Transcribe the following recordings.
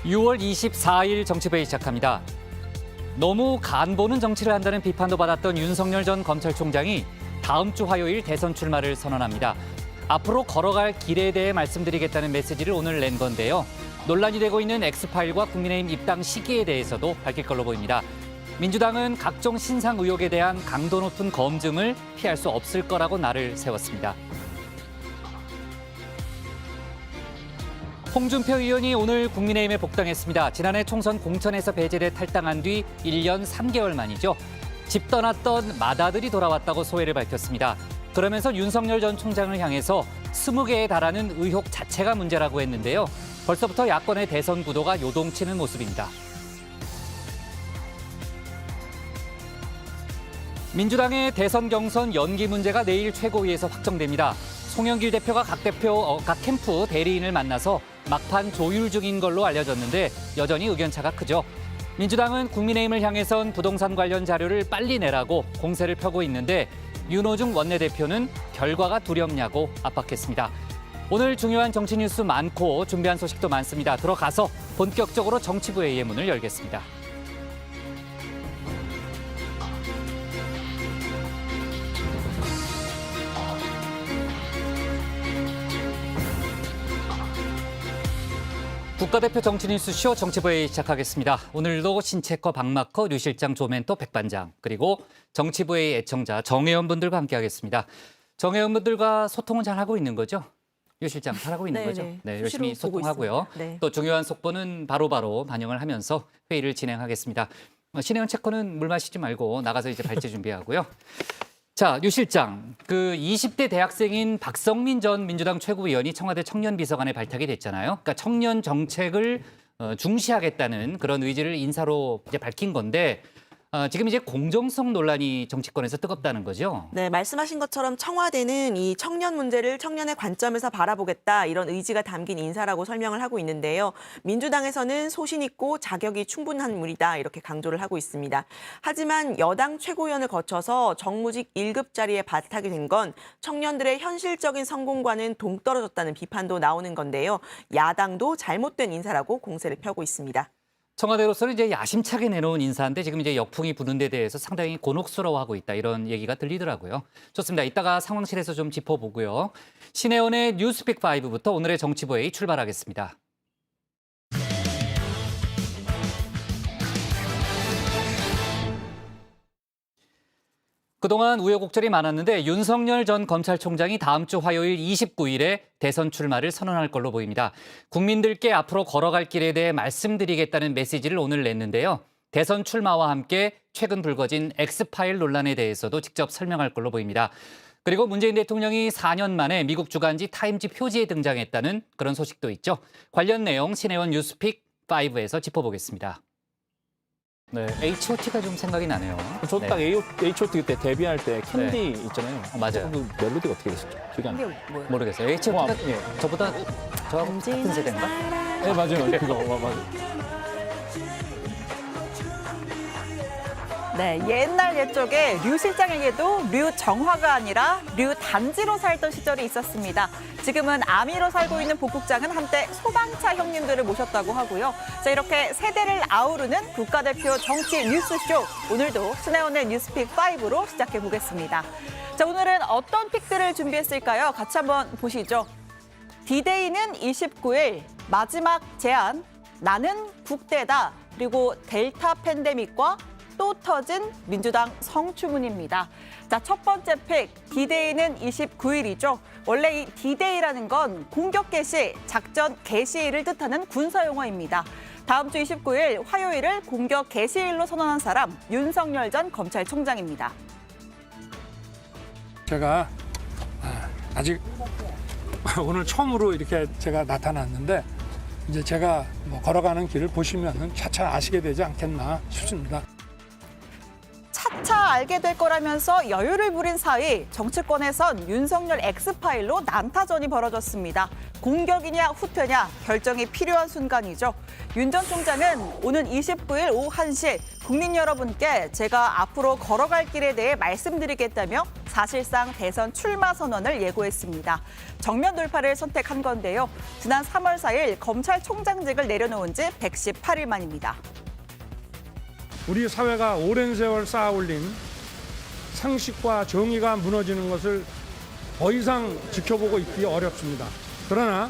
6월 24일 정치회의 시작합니다. 너무 간보는 정치를 한다는 비판도 받았던 윤석열 전 검찰총장이 다음 주 화요일 대선 출마를 선언합니다. 앞으로 걸어갈 길에 대해 말씀드리겠다는 메시지를 오늘 낸 건데요. 논란이 되고 있는 엑스파일과 국민의힘 입당 시기에 대해서도 밝힐 걸로 보입니다. 민주당은 각종 신상 의혹에 대한 강도 높은 검증을 피할 수 없을 거라고 날을 세웠습니다. 홍준표 의원이 오늘 국민의힘에 복당했습니다. 지난해 총선 공천에서 배제돼 탈당한 뒤 1년 3개월 만이죠. 집 떠났던 맏아들이 돌아왔다고 소회를 밝혔습니다. 그러면서 윤석열 전 총장을 향해서 20개에 달하는 의혹 자체가 문제라고 했는데요. 벌써부터 야권의 대선 구도가 요동치는 모습입니다. 민주당의 대선 경선 연기 문제가 내일 최고위에서 확정됩니다. 송영길 대표가 각 캠프 대리인을 만나서 막판 조율 중인 걸로 알려졌는데 여전히 의견차가 크죠. 민주당은 국민의힘을 향해선 부동산 관련 자료를 빨리 내라고 공세를 펴고 있는데 윤호중 원내대표는 결과가 두렵냐고 압박했습니다. 오늘 중요한 정치 뉴스 많고 준비한 소식도 많습니다. 들어가서 본격적으로 정치부회의의 문을 열겠습니다. 국가대표 정치뉴스쇼 정치부회의 시작하겠습니다. 오늘도 신체커 박마커 류 실장 조멘토 백반장 그리고 정치부회의 애청자 정혜원분들과 함께하겠습니다. 정혜원분들과 소통은 잘하고 있는 거죠? 류 실장 잘하고 있는 거죠? 네, 열심히 소통하고요. 네. 또 중요한 속보는 바로바로 반영을 하면서 회의를 진행하겠습니다. 신혜원 체커는 물 마시지 말고 나가서 이제 발제 준비하고요. 자, 류 실장, 20대 대학생인 박성민 전 민주당 최고위원이 청와대 청년비서관에 발탁이 됐잖아요. 그러니까 청년 정책을 중시하겠다는 그런 의지를 인사로 이제 밝힌 건데 지금 이제 공정성 논란이 정치권에서 뜨겁다는 거죠. 네, 말씀하신 것처럼 청와대는 이 청년 문제를 청년의 관점에서 바라보겠다 이런 의지가 담긴 인사라고 설명을 하고 있는데요. 민주당에서는 소신 있고 자격이 충분한 인물이다 이렇게 강조를 하고 있습니다. 하지만 여당 최고위원을 거쳐서 정무직 1급 자리에 발탁이 된 건 청년들의 현실적인 성공과는 동떨어졌다는 비판도 나오는 건데요. 야당도 잘못된 인사라고 공세를 펴고 있습니다. 청와대로서는 이제 야심차게 내놓은 인사인데 지금 이제 역풍이 부는 데 대해서 상당히 곤혹스러워하고 있다 이런 얘기가 들리더라고요. 좋습니다. 이따가 상황실에서 좀 짚어보고요. 신혜원의 뉴스픽 5부터 오늘의 정치부회의 출발하겠습니다. 그동안 우여곡절이 많았는데 윤석열 전 검찰총장이 다음 주 화요일 29일에 대선 출마를 선언할 걸로 보입니다. 국민들께 앞으로 걸어갈 길에 대해 말씀드리겠다는 메시지를 오늘 냈는데요. 대선 출마와 함께 최근 불거진 엑스파일 논란에 대해서도 직접 설명할 걸로 보입니다. 그리고 문재인 대통령이 4년 만에 미국 주간지 타임지 표지에 등장했다는 그런 소식도 있죠. 관련 내용 신혜원 뉴스픽 5에서 짚어보겠습니다. 네, H.O.T가 좀 생각이 나네요. 저도 네. 딱 H.O.T 그때 데뷔할 때 캔디 있잖아요. 맞아요. 그 멜로디가 어떻게 됐었죠? 기억이 안 나요. 모르겠어요. H.O.T가 예. 저보다 저하고 같은 세대인가? 네, 맞아요. 그거 맞아요. 네, 옛날 옛적에 류 실장에게도 류 정화가 아니라 류 단지로 살던 시절이 있었습니다. 지금은 아미로 살고 있는 복 국장은 한때 소방차 형님들을 모셨다고 하고요. 자, 이렇게 세대를 아우르는 국가대표 정치 뉴스쇼. 오늘도 신혜원의 뉴스픽 5로 시작해 보겠습니다. 자, 오늘은 어떤 픽들을 준비했을까요? 같이 한번 보시죠. D-Day는 29일, 마지막 제안, 나는 국대다, 그리고 델타 팬데믹과 또 터진 민주당 성추문입니다. 자, 첫 번째 픽, D-Day는 29일이죠. 원래 이 D-Day라는 건 공격 개시, 작전 개시일을 뜻하는 군사 용어입니다. 다음 주 29일 화요일을 공격 개시일로 선언한 사람, 윤석열 전 검찰총장입니다. 제가 아직 오늘 처음으로 이렇게 제가 나타났는데 이제 제가 걸어가는 길을 보시면은 차차 아시게 되지 않겠나 싶습니다. 차차 다 알게 될 거라면서 여유를 부린 사이 정치권에선 윤석열 X파일로 난타전이 벌어졌습니다. 공격이냐 후퇴냐 결정이 필요한 순간이죠. 윤 전 총장은 오는 29일 오후 1시 국민 여러분께 제가 앞으로 걸어갈 길에 대해 말씀드리겠다며 사실상 대선 출마 선언을 예고했습니다. 정면 돌파를 선택한 건데요. 지난 3월 4일 검찰총장직을 내려놓은 지 118일 만입니다. 우리 사회가 오랜 세월 쌓아올린 상식과 정의가 무너지는 것을 더 이상 지켜보고 있기 어렵습니다. 그러나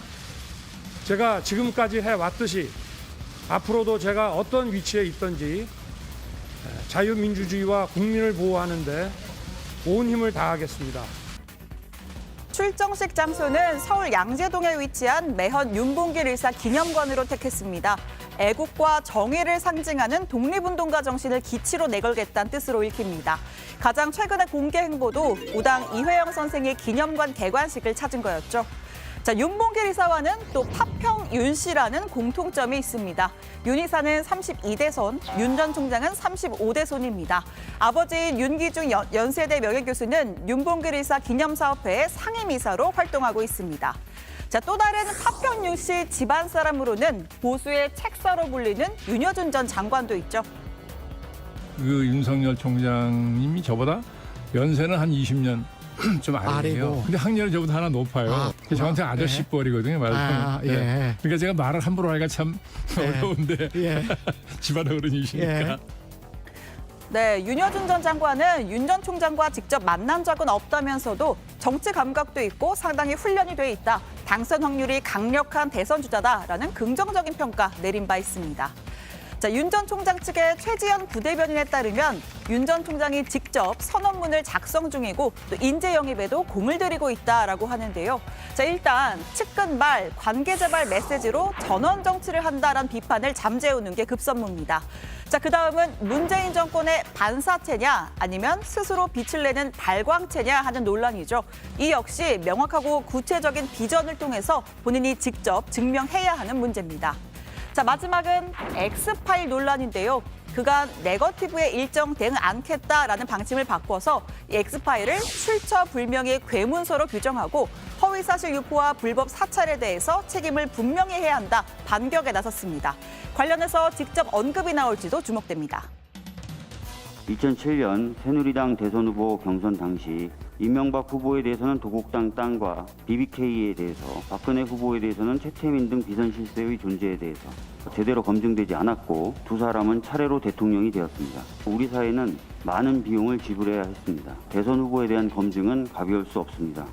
제가 지금까지 해왔듯이 앞으로도 제가 어떤 위치에 있든지 자유민주주의와 국민을 보호하는 데 온 힘을 다하겠습니다. 출정식 장소는 서울 양재동에 위치한 매헌 윤봉길 의사 기념관으로 택했습니다. 애국과 정의를 상징하는 독립운동가 정신을 기치로 내걸겠다는 뜻으로 읽힙니다. 가장 최근의 공개 행보도 우당 이회영 선생의 기념관 개관식을 찾은 거였죠. 자, 윤봉길 의사와는 또 파평 윤 씨라는 공통점이 있습니다. 윤 의사는 32대선, 윤 전 총장은 35대선입니다. 아버지인 윤기중 연세대 명예교수는 윤봉길 의사 기념사업회의 상임이사로 활동하고 있습니다. 자, 또 다른 파평 윤 씨 집안 사람으로는 보수의 책사로 불리는 윤여준 전 장관도 있죠. 그 윤석열 총장님이 저보다 연세는 한 20년 좀 아래예요. 근데 학년은 저보다 하나 높아요. 저한테 아저씨 뻘이거든요. 말하자면. 예. 그러니까 제가 말을 함부로 하기가 참 어려운데 집안 어른이시니까. 네, 윤여준 전 장관은 윤 전 총장과 직접 만난 적은 없다면서도 정치 감각도 있고 상당히 훈련이 돼 있다. 당선 확률이 강력한 대선 주자다라는 긍정적인 평가 내린 바 있습니다. 자, 윤 전 총장 측의 최지연 부대변인에 따르면 윤 전 총장이 직접 선언문을 작성 중이고 또 인재 영입에도 공을 들이고 있다라고 하는데요. 자, 일단 측근 말, 관계 재발 메시지로 전원 정치를 한다라는 비판을 잠재우는 게 급선무입니다. 자, 그다음은 문재인 정권의 반사체냐 아니면 스스로 빛을 내는 발광체냐 하는 논란이죠. 이 역시 명확하고 구체적인 비전을 통해서 본인이 직접 증명해야 하는 문제입니다. 자, 마지막은 X파일 논란인데요. 그간 네거티브에 일정 대응 않겠다라는 방침을 바꿔서 이 X파일을 출처 불명의 괴문서로 규정하고 허위사실 유포와 불법 사찰에 대해서 책임을 분명히 해야 한다. 반격에 나섰습니다. 관련해서 직접 언급이 나올지도 주목됩니다. 2007년 새누리당 대선 후보 경선 당시 이명박 후보에 대해서는 도곡당 땅과 BBK에 대해서, 박근혜 후보에 대해서는 최태민 등 비선 실세의 존재에 대해서 제대로 검증되지 않았고 두 사람은 차례로 대통령이 되었습니다. 우리 사회는 많은 비용을 지불해야 했습니다. 대선 후보에 대한 검증은 가벼울 수 없습니다.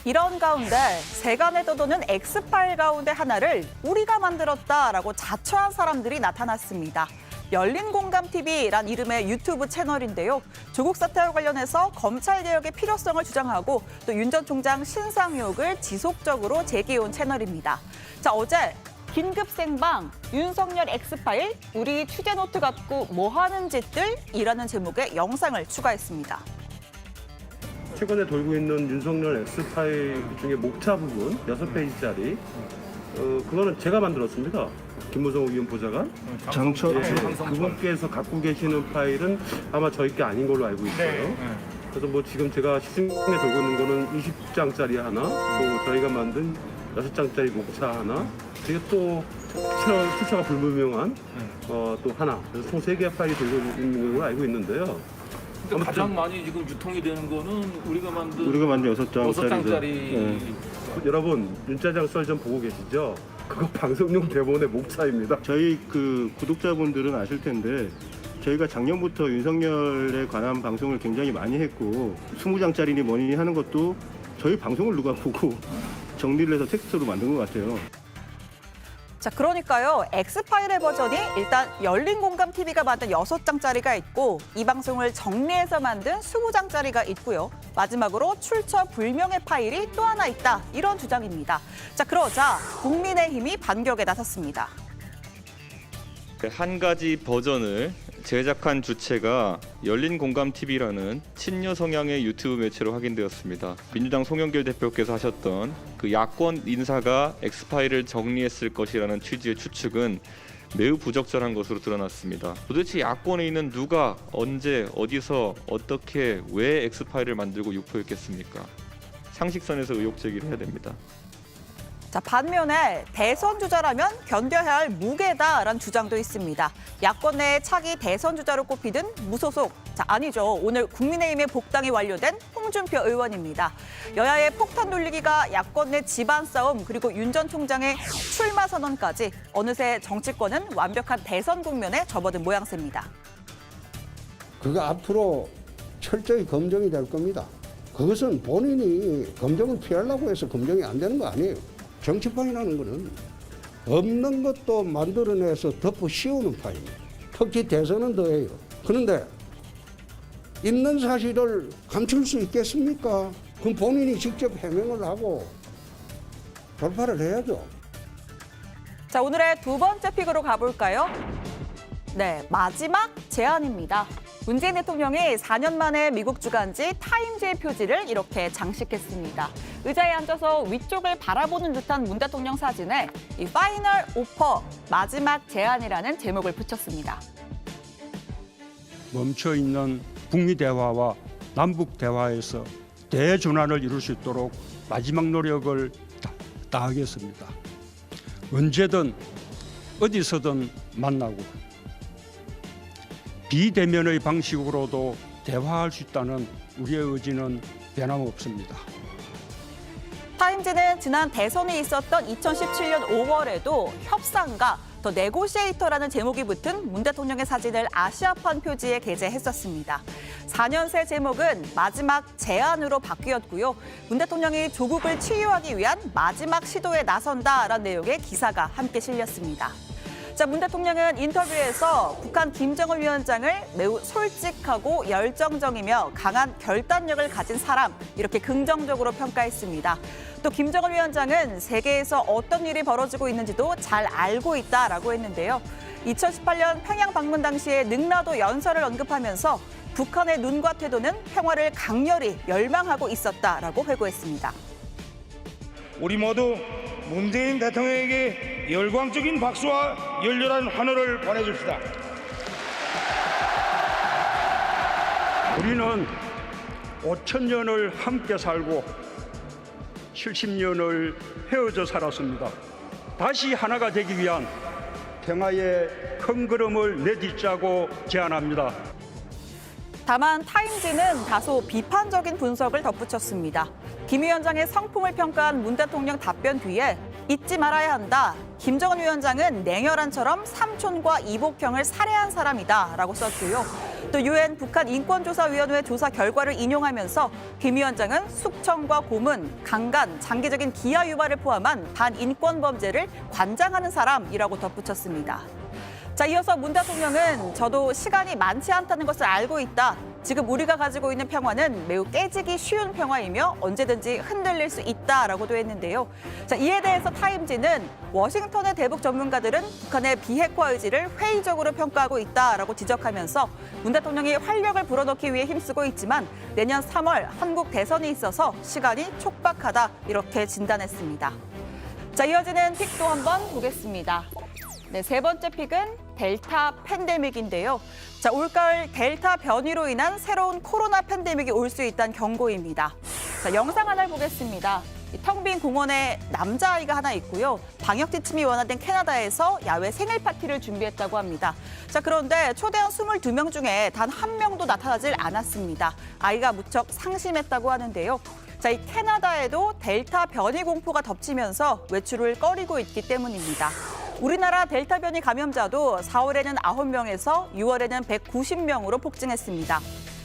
이런 가운데 세간에 떠도는 X파일 가운데 하나를 우리가 만들었다라고 자처한 사람들이 나타났습니다. 열린공감TV란 이름의 유튜브 채널인데요. 조국 사태와 관련해서 검찰개혁의 필요성을 주장하고 또 윤 전 총장 신상 의혹을 지속적으로 제기해온 채널입니다. 자, 어제 긴급 생방 윤석열 X파일 우리 취재 노트 갖고 뭐 하는 짓들이라는 제목의 영상을 추가했습니다. 최근에 돌고 있는 윤석열 X파일 중에 목차 부분 6페이지짜리 그거는 제가 만들었습니다. 김무성 의원 보좌관. 그분께서 갖고 계시는 파일은 아마 저희 게 아닌 걸로 알고 있어요. 그래서 뭐 지금 제가 시중에 돌고 있는 거는 20장짜리 하나, 또 저희가 만든 6장짜리 목차 하나, 그리고 또 출처가 불분명한 또 하나, 그래서 총 3개의 파일이 돌고 있는 걸로 알고 있는데요. 근데 가장 많이 지금 유통이 되는 거는 우리가 만든 6장짜리. 여러분, 윤짜장 썰 좀 보고 계시죠? 그거 방송용 대본의 목차입니다. 저희 그 구독자분들은 아실 텐데 저희가 작년부터 윤석열에 관한 방송을 굉장히 많이 했고 20장짜리니 뭐니 하는 것도 저희 방송을 누가 보고 정리를 해서 텍스트로 만든 것 같아요. 자, 그러니까요. X파일의 버전이 일단 열린공감TV가 만든 6장짜리가 있고 이 방송을 정리해서 만든 20장짜리가 있고요. 마지막으로 출처 불명의 파일이 또 하나 있다. 이런 주장입니다. 자, 그러자 국민의힘이 반격에 나섰습니다. 한 가지 버전을 제작한 주체가 열린공감TV라는 친여 성향의 유튜브 매체로 확인되었습니다. 민주당 송영길 대표께서 하셨던 그 야권 인사가 X파일을 정리했을 것이라는 취지의 추측은 매우 부적절한 것으로 드러났습니다. 도대체 야권에 있는 누가 언제 어디서 어떻게 왜 엑스파일을 만들고 유포했겠습니까? 상식선에서 의혹 제기를 해야 됩니다. 자, 반면에 대선 주자라면 견뎌야 할 무게다라는 주장도 있습니다. 야권 내 차기 대선 주자로 꼽히든 무소속, 자, 아니죠. 오늘 국민의힘의 복당이 완료된 홍준표 의원입니다. 여야의 폭탄 돌리기가 야권 내 집안 싸움 그리고 윤 전 총장의 출마 선언까지 어느새 정치권은 완벽한 대선 국면에 접어든 모양새입니다. 그거 앞으로 철저히 검증이 될 겁니다. 그것은 본인이 검증을 피하려고 해서 검증이 안 되는 거 아니에요. 정치판이라는 거는 없는 것도 만들어내서 덮어 씌우는 판입니다. 특히 대선은 더해요. 그런데 있는 사실을 감출 수 있겠습니까? 그럼 본인이 직접 해명을 하고 돌파를 해야죠. 자, 오늘의 두 번째 픽으로 가볼까요? 네, 마지막 제안입니다. 문재인 대통령이 4년 만에 미국 주간지 타임즈의 표지를 이렇게 장식했습니다. 의자에 앉아서 위쪽을 바라보는 듯한 문 대통령 사진에 이 파이널 오퍼, 마지막 제안이라는 제목을 붙였습니다. 멈춰있는 북미 대화와 남북 대화에서 대전환을 이룰 수 있도록 마지막 노력을 다하겠습니다. 언제든 어디서든 만나고 비대면의 방식으로도 대화할 수 있다는 우리의 의지는 변함없습니다. 타임즈는 지난 대선이 있었던 2017년 5월에도 협상가, 더 네고시에이터라는 제목이 붙은 문 대통령의 사진을 아시아판 표지에 게재했었습니다. 4년 새 제목은 마지막 제안으로 바뀌었고요. 문 대통령이 조국을 치유하기 위한 마지막 시도에 나선다라는 내용의 기사가 함께 실렸습니다. 자, 문 대통령은 인터뷰에서 북한 김정은 위원장을 매우 솔직하고 열정적이며 강한 결단력을 가진 사람, 이렇게 긍정적으로 평가했습니다. 또 김정은 위원장은 세계에서 어떤 일이 벌어지고 있는지도 잘 알고 있다라고 했는데요. 2018년 평양 방문 당시에 능라도 연설을 언급하면서 북한의 눈과 태도는 평화를 강렬히 열망하고 있었다라고 회고했습니다. 우리 모두 문재인 대통령에게 열광적인 박수와 열렬한 환호를 보내줍시다. 우리는 5,000년을 함께 살고 70년을 헤어져 살았습니다. 다시 하나가 되기 위한 평화의 큰 걸음을 내딛자고 제안합니다. 다만 타임지는 다소 비판적인 분석을 덧붙였습니다. 김 위원장의 성품을 평가한 문 대통령 답변 뒤에 잊지 말아야 한다. 김정은 위원장은 냉혈한처럼 삼촌과 이복형을 살해한 사람이다라고 썼고요. 또 유엔 북한 인권조사위원회 조사 결과를 인용하면서 김 위원장은 숙청과 고문, 강간, 장기적인 기아 유발을 포함한 반인권 범죄를 관장하는 사람이라고 덧붙였습니다. 자, 이어서 문 대통령은 저도 시간이 많지 않다는 것을 알고 있다. 지금 우리가 가지고 있는 평화는 매우 깨지기 쉬운 평화이며 언제든지 흔들릴 수 있다라고도 했는데요. 자, 이에 대해서 타임지는 워싱턴의 대북 전문가들은 북한의 비핵화 의지를 회의적으로 평가하고 있다라고 지적하면서 문 대통령이 활력을 불어넣기 위해 힘쓰고 있지만 내년 3월 한국 대선이 있어서 시간이 촉박하다 이렇게 진단했습니다. 자, 이어지는 픽도 한번 보겠습니다. 네, 세 번째 픽은 델타 팬데믹인데요. 자, 올가을 델타 변이로 인한 새로운 코로나 팬데믹이 올 수 있다는 경고입니다. 자, 영상 하나를 보겠습니다. 텅 빈 공원에 남자아이가 하나 있고요. 방역 지침이 완화된 캐나다에서 야외 생일 파티를 준비했다고 합니다. 자, 그런데 초대한 22명 중에 단 한 명도 나타나질 않았습니다. 아이가 무척 상심했다고 하는데요. 자, 이 캐나다에도 델타 변이 공포가 덮치면서 외출을 꺼리고 있기 때문입니다. 우리나라 델타 변이 감염자도 4월에는 9명에서 6월에는 190명으로 폭증했습니다.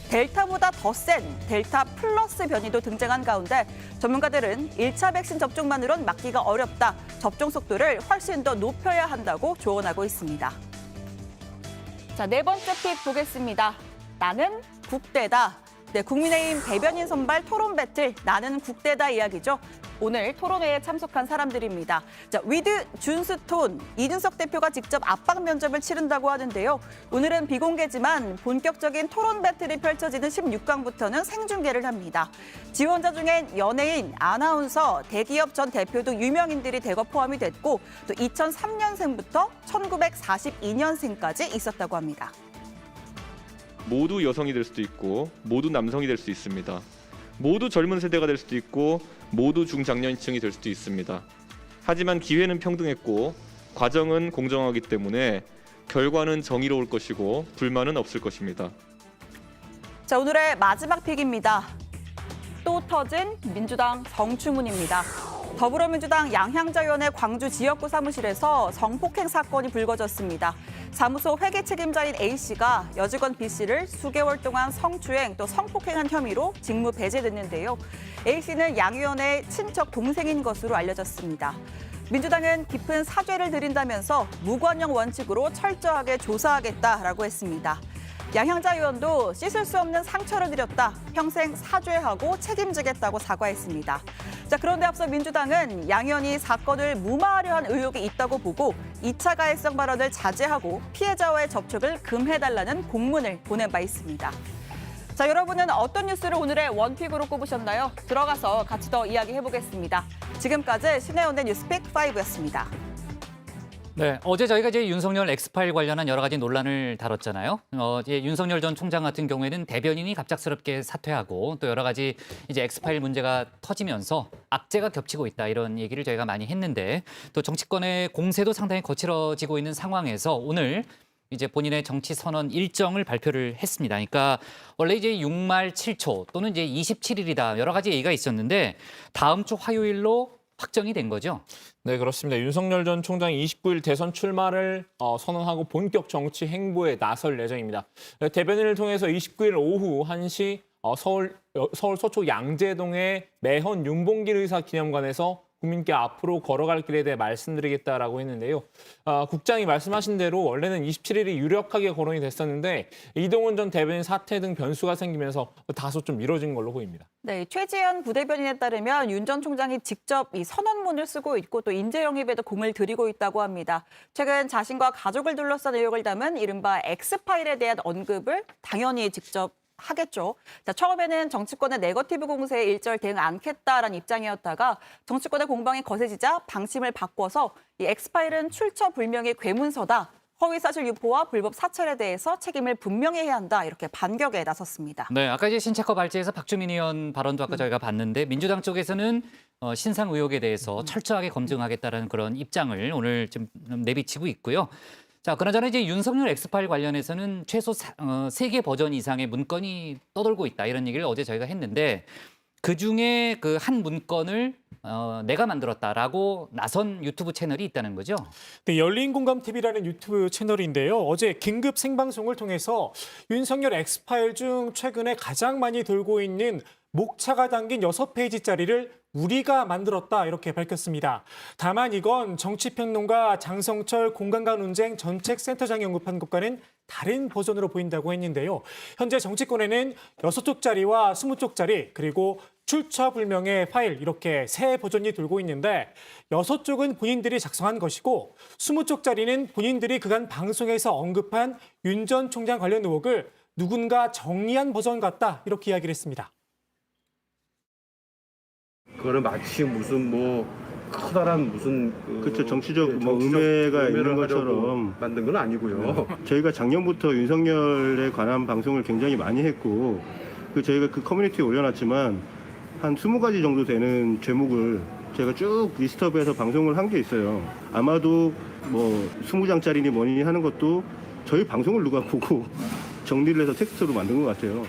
델타보다 더 센 델타 플러스 변이도 등장한 가운데 전문가들은 1차 백신 접종만으론 막기가 어렵다. 접종 속도를 훨씬 더 높여야 한다고 조언하고 있습니다. 자, 네 번째 픽 보겠습니다. 나는 국대다. 네, 국민의힘 대변인 선발 토론 배틀 나는 국대다 이야기죠. 오늘 토론회에 참석한 사람들입니다. 자, 위드 준스톤, 이준석 대표가 직접 압박 면접을 치른다고 하는데요. 오늘은 비공개지만 본격적인 토론 배틀이 펼쳐지는 16강부터는 생중계를 합니다. 지원자 중엔 연예인, 아나운서, 대기업 전 대표 등 유명인들이 대거 포함이 됐고 또 2003년생부터 1942년생까지 있었다고 합니다. 모두 여성이 될 수도 있고 모두 남성이 될 수 있습니다. 모두 젊은 세대가 될 수도 있고 모두 중장년층이 될 수도 있습니다. 하지만 기회는 평등했고 과정은 공정하기 때문에 결과는 정의로울 것이고 불만은 없을 것입니다. 자, 오늘의 마지막 픽입니다. 또 터진 민주당 성추문입니다. 더불어민주당 양향자위원회 광주 지역구 사무실에서 성폭행 사건이 불거졌습니다. 사무소 회계 책임자인 A씨가 여직원 B씨를 수개월 동안 성추행 또 성폭행한 혐의로 직무 배제됐는데요. A씨는 양 의원의 친척 동생인 것으로 알려졌습니다. 민주당은 깊은 사죄를 드린다면서 무관용 원칙으로 철저하게 조사하겠다라고 했습니다. 양향자 의원도 씻을 수 없는 상처를 드렸다. 평생 사죄하고 책임지겠다고 사과했습니다. 자, 그런데 앞서 민주당은 양 의원이 사건을 무마하려 한 의혹이 있다고 보고 2차 가해성 발언을 자제하고 피해자와의 접촉을 금해달라는 공문을 보낸 바 있습니다. 자, 여러분은 어떤 뉴스를 오늘의 원픽으로 꼽으셨나요? 들어가서 같이 더 이야기해보겠습니다. 지금까지 신혜원의 뉴스픽 5였습니다. 네, 어제 저희가 이제 윤석열 엑스파일 관련한 여러 가지 논란을 다뤘잖아요. 이제 윤석열 전 총장 같은 경우에는 대변인이 갑작스럽게 사퇴하고 또 여러 가지 이제 엑스파일 문제가 터지면서 악재가 겹치고 있다 이런 얘기를 저희가 많이 했는데 또 정치권의 공세도 상당히 거칠어지고 있는 상황에서 오늘 이제 본인의 정치 선언 일정을 발표를 했습니다. 그러니까 원래 이제 6말 7초 또는 이제 27일이다 여러 가지 얘기가 있었는데 다음 주 화요일로 확정이 된 거죠. 네, 그렇습니다. 윤석열 전 총장이 29일 대선 출마를 선언하고 본격 정치 행보에 나설 예정입니다. 대변인을 통해서 29일 오후 1시 서울 서초 양재동의 매헌 윤봉길 의사 기념관에서 국민께 앞으로 걸어갈 길에 대해 말씀드리겠다라고 했는데요. 국장이 말씀하신 대로 원래는 27일이 유력하게 거론이 됐었는데 이동훈 전 대변인 사퇴 등 변수가 생기면서 다소 좀 미뤄진 걸로 보입니다. 네, 최지현 부대변인에 따르면 윤 전 총장이 직접 이 선언문을 쓰고 있고 또 인재 영입에도 공을 들이고 있다고 합니다. 최근 자신과 가족을 둘러싼 의혹을 담은 이른바 엑스파일에 대한 언급을 당연히 직접 하겠죠. 자, 처음에는 정치권의 네거티브 공세에 일절 대응 않겠다라는 입장이었다가 정치권의 공방이 거세지자 방침을 바꿔서 이 엑스파일은 출처불명의 괴문서다. 허위사실 유포와 불법 사찰에 대해서 책임을 분명히 해야 한다. 이렇게 반격에 나섰습니다. 네, 아까 이제 신체커 발제에서 박주민 의원 발언도 아까 저희가 봤는데 민주당 쪽에서는 신상 의혹에 대해서 철저하게 검증하겠다라는 그런 입장을 오늘 좀 내비치고 있고요. 자, 그나저나 이제 윤석열 엑스파일 관련해서는 최소 3개 버전 이상의 문건이 떠돌고 있다 이런 얘기를 어제 저희가 했는데 그중에 그 한 문건을 내가 만들었다라고 나선 유튜브 채널이 있다는 거죠. 네, 열린공감TV라는 유튜브 채널인데요. 어제 긴급 생방송을 통해서 윤석열 엑스파일 중 최근에 가장 많이 돌고 있는 목차가 담긴 6페이지짜리를 우리가 만들었다 이렇게 밝혔습니다. 다만 이건 정치평론가 장성철 공간과 논쟁 전책센터장이 언급한 것과는 다른 버전으로 보인다고 했는데요. 현재 정치권에는 6쪽짜리와 20쪽짜리 그리고 출처불명의 파일 이렇게 3버전이 돌고 있는데 6쪽은 본인들이 작성한 것이고 20쪽짜리는 본인들이 그간 방송에서 언급한 윤 전 총장 관련 의혹을 누군가 정리한 버전 같다 이렇게 이야기를 했습니다. 그거는 마치 무슨 뭐 커다란 무슨 그렇죠. 정치적 음해가 있는 것처럼 만든 건 아니고요. 저희가 작년부터 윤석열에 관한 방송을 굉장히 많이 했고 저희가 그 커뮤니티에 올려놨지만 한 20가지 정도 되는 제목을 제가 쭉 리스트업해서 방송을 한 게 있어요. 아마도 뭐 20장짜리니 뭐니 하는 것도 저희 방송을 누가 보고 정리를 해서 텍스트로 만든 것 같아요.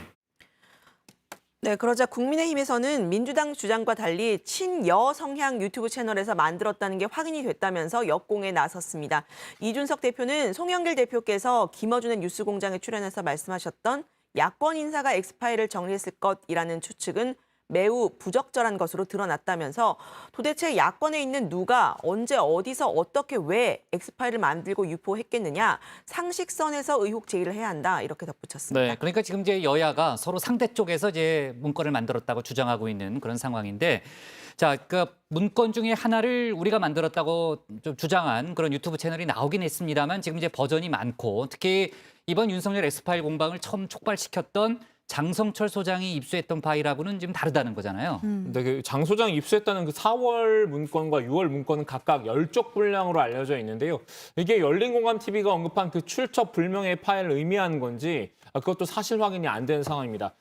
네, 그러자 국민의힘에서는 민주당 주장과 달리 친여 성향 유튜브 채널에서 만들었다는 게 확인이 됐다면서 역공에 나섰습니다. 이준석 대표는 송영길 대표께서 김어준의 뉴스공장에 출연해서 말씀하셨던 야권 인사가 엑스파일을 정리했을 것이라는 추측은 매우 부적절한 것으로 드러났다면서 도대체 야권에 있는 누가 언제 어디서 어떻게 왜 엑스파일을 만들고 유포했겠느냐 상식선에서 의혹 제기를 해야 한다 이렇게 덧붙였습니다. 네, 그러니까 지금 이제 여야가 서로 상대 쪽에서 이제 문건을 만들었다고 주장하고 있는 그런 상황인데, 자, 그 문건 중에 하나를 우리가 만들었다고 좀 주장한 그런 유튜브 채널이 나오긴 했습니다만 지금 이제 버전이 많고, 특히 이번 윤석열 엑스파일 공방을 처음 촉발시켰던 장성철 소장이 입수했던 파일하고는 좀 다르다는 거잖아요. 근데 그 장 소장이 입수했다는 그 4월 문건과 6월 문건은 각각 10쪽 분량으로 알려져 있는데요. 이게 열린공감TV가 언급한 그 출처 불명의 파일을 의미하는 건지 그것도 사실 확인이 안 된 상황입니다.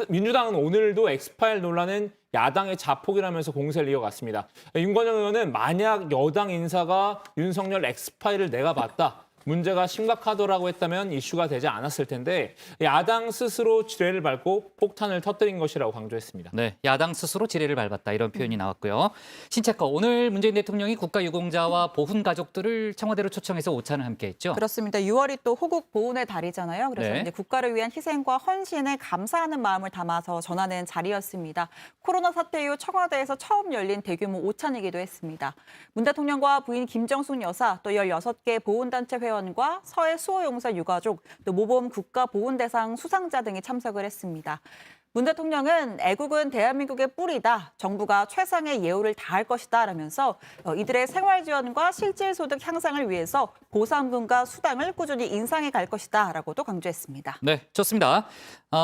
민주당은 오늘도 엑스파일 논란은 야당의 자폭이라면서 공세를 이어갔습니다. 윤건영 의원은 만약 여당 인사가 윤석열 엑스파일을 내가 봤다, 문제가 심각하더라고 했다면 이슈가 되지 않았을 텐데 야당 스스로 지뢰를 밟고 폭탄을 터뜨린 것이라고 강조했습니다. 네, 야당 스스로 지뢰를 밟았다 이런 표현이 나왔고요. 신채커, 오늘 문재인 대통령이 국가유공자와 보훈 가족들을 청와대로 초청해서 오찬을 함께했죠. 그렇습니다. 6월이 또 호국 보훈의 달이잖아요. 그래서 네. 이제 국가를 위한 희생과 헌신에 감사하는 마음을 담아서 전하는 자리였습니다. 코로나 사태 이후 청와대에서 처음 열린 대규모 오찬이기도 했습니다. 문 대통령과 부인 김정숙 여사, 또 16개 보훈단체 회원과 서해 수호용사 유가족, 또 모범 국가보훈대상 수상자 등이 참석을 했습니다. 문 대통령은 애국은 대한민국의 뿌리다, 정부가 최상의 예우를 다할 것이다 라면서 이들의 생활 지원과 실질 소득 향상을 위해서 보상금과 수당을 꾸준히 인상해 갈 것이다 라고도 강조했습니다. 네, 좋습니다.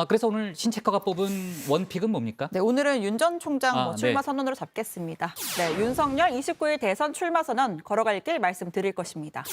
그래서 오늘 신채커가 뽑은 원픽은 뭡니까? 네, 오늘은 윤 전 총장 출마 네. 선언으로 잡겠습니다. 네, 윤석열 29일 대선 출마 선언 걸어갈 길 말씀드릴 것입니다.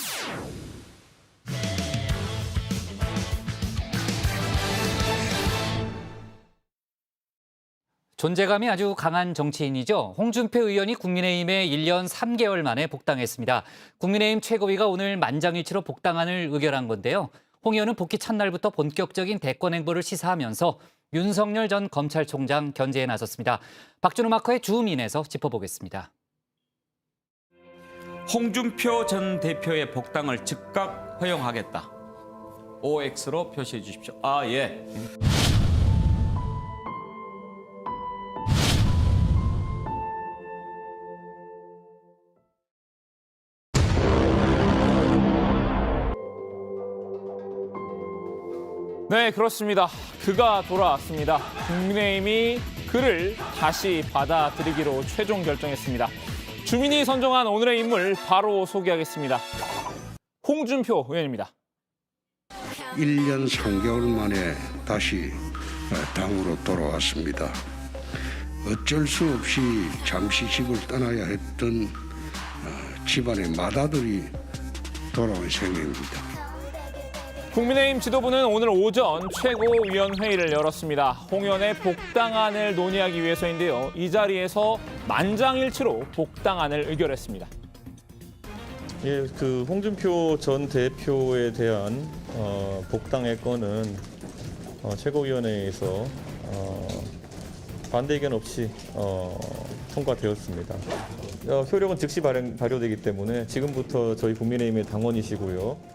존재감이 아주 강한 정치인이죠. 홍준표 의원이 국민의힘에 1년 3개월 만에 복당했습니다. 국민의힘 최고위가 오늘 만장일치로 복당안을 의결한 건데요. 홍 의원은 복귀 첫날부터 본격적인 대권 행보를 시사하면서 윤석열 전 검찰총장 견제에 나섰습니다. 박준호 마커의 주민에서 짚어보겠습니다. 홍준표 전 대표의 복당을 즉각 허용하겠다. OX로 표시해 주십시오. 예. 네, 그렇습니다. 그가 돌아왔습니다. 국민의힘이 그를 다시 받아들이기로 최종 결정했습니다. 주민이 선정한 오늘의 인물 바로 소개하겠습니다. 홍준표 의원입니다. 1년 3개월 만에 다시 당으로 돌아왔습니다. 어쩔 수 없이 잠시 집을 떠나야 했던 집안의 맏아들이 돌아온 셈입니다. 국민의힘 지도부는 오늘 오전 최고위원회의를 열었습니다. 홍 의원의 복당안을 논의하기 위해서인데요. 이 자리에서 만장일치로 복당안을 의결했습니다. 예, 그 홍준표 전 대표에 대한 복당의 건은 최고위원회에서 반대 의견 없이 통과되었습니다. 효력은 즉시 발효되기 때문에 지금부터 저희 국민의힘의 당원이시고요.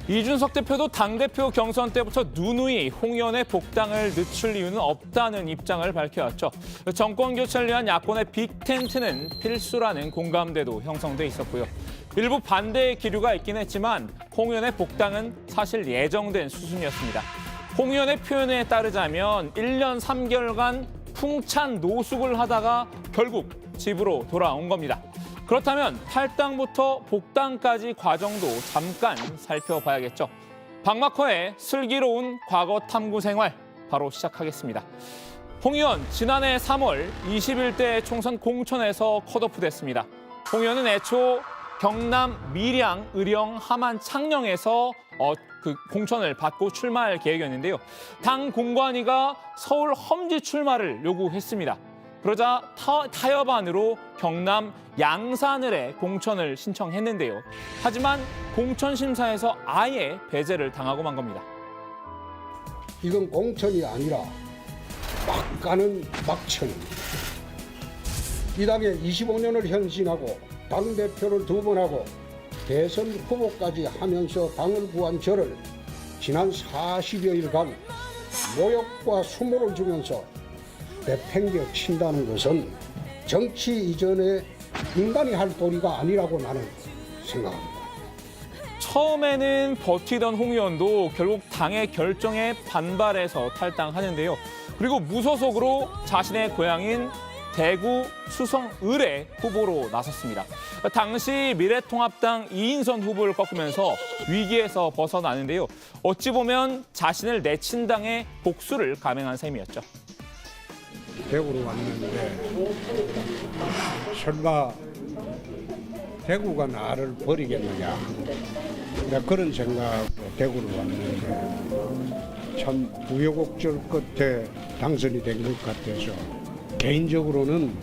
이준석 대표도 당대표 경선 때부터 누누이 홍 의원의 복당을 늦출 이유는 없다는 입장을 밝혀왔죠. 정권 교체를 위한 야권의 빅텐트는 필수라는 공감대도 형성돼 있었고요. 일부 반대의 기류가 있긴 했지만 홍 의원의 복당은 사실 예정된 수순이었습니다. 홍 의원의 표현에 따르자면 1년 3개월간 풍찬 노숙을 하다가 결국 집으로 돌아온 겁니다. 그렇다면 탈당부터 복당까지 과정도 잠깐 살펴봐야겠죠. 박마커의 슬기로운 과거 탐구 생활 바로 시작하겠습니다. 홍 의원 지난해 3월 21대 총선 공천에서 컷오프됐습니다. 홍 의원은 애초 경남 밀양, 의령, 함안, 창녕에서 그 공천을 받고 출마할 계획이었는데요. 당 공관위가 서울 험지 출마를 요구했습니다. 그러자 타협안으로 경남 양산을에 공천을 신청했는데요. 하지만 공천 심사에서 아예 배제를 당하고 만 겁니다. 이건 공천이 아니라 막 가는 막천입니다. 이 당에 25년을 헌신하고 당대표를 2번 하고 대선 후보까지 하면서 당을 구한 저를 지난 40여일간 모욕과 수모를 주면서 내팽겨 친다는 것은 정치 이전에 인간이 할 도리가 아니라고 나는 생각합니다. 처음에는 버티던 홍 의원도 결국 당의 결정에 반발해서 탈당하는데요. 그리고 무소속으로 자신의 고향인 대구 수성 을의 후보로 나섰습니다. 당시 미래통합당 이인선 후보를 꺾으면서 위기에서 벗어나는데요. 어찌 보면 자신을 내친 당의 복수를 감행한 셈이었죠. 대구로 왔는데 설마 대구가 나를 버리겠느냐, 내가 그런 생각으로 대구로 왔는데 참 우여곡절 끝에 당선이 된 것 같아서 개인적으로는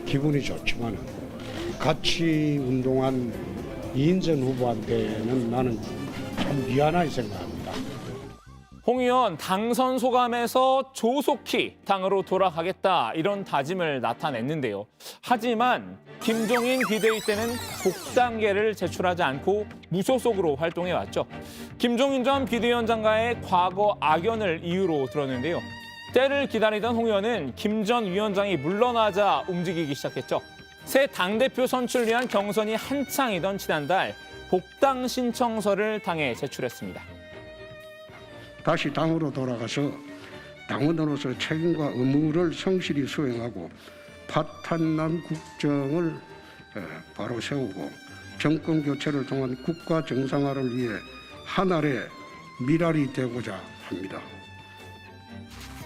기분이 좋지만 같이 운동한 이인선 후보한테는 나는 참 미안하게 생각합니다. 홍 의원 당선 소감에서 조속히 당으로 돌아가겠다 이런 다짐을 나타냈는데요. 하지만 김종인 비대위 때는 복당계를 제출하지 않고 무소속으로 활동해왔죠. 김종인 전 비대위원장과의 과거 악연을 이유로 들었는데요. 때를 기다리던 홍 의원은 김 전 위원장이 물러나자 움직이기 시작했죠. 새 당대표 선출을 위한 경선이 한창이던 지난달 복당 신청서를 당에 제출했습니다. 다시 당으로 돌아가서 당원으로서 책임과 의무를 성실히 수행하고 파탄난 국정을 바로 세우고 정권 교체를 통한 국가 정상화를 위해 하나의 미랄이 되고자 합니다.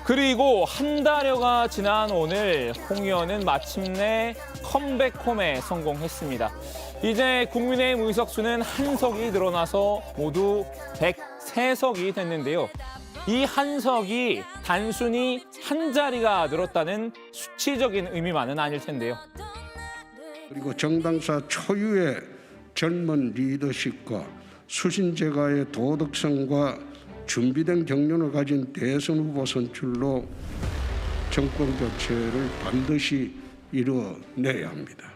그리고 한 달여가 지난 오늘 홍 의원은 마침내 컴백홈에 성공했습니다. 이제 국민의힘 의석수는 한 석이 늘어나서 모두 103석이 됐는데요. 이 한 석이 단순히 한 자리가 늘었다는 수치적인 의미만은 아닐 텐데요. 그리고 정당사 초유의 젊은 리더십과 수신제가의 도덕성과 준비된 경륜을 가진 대선 후보 선출로 정권 교체를 반드시 이뤄내야 합니다.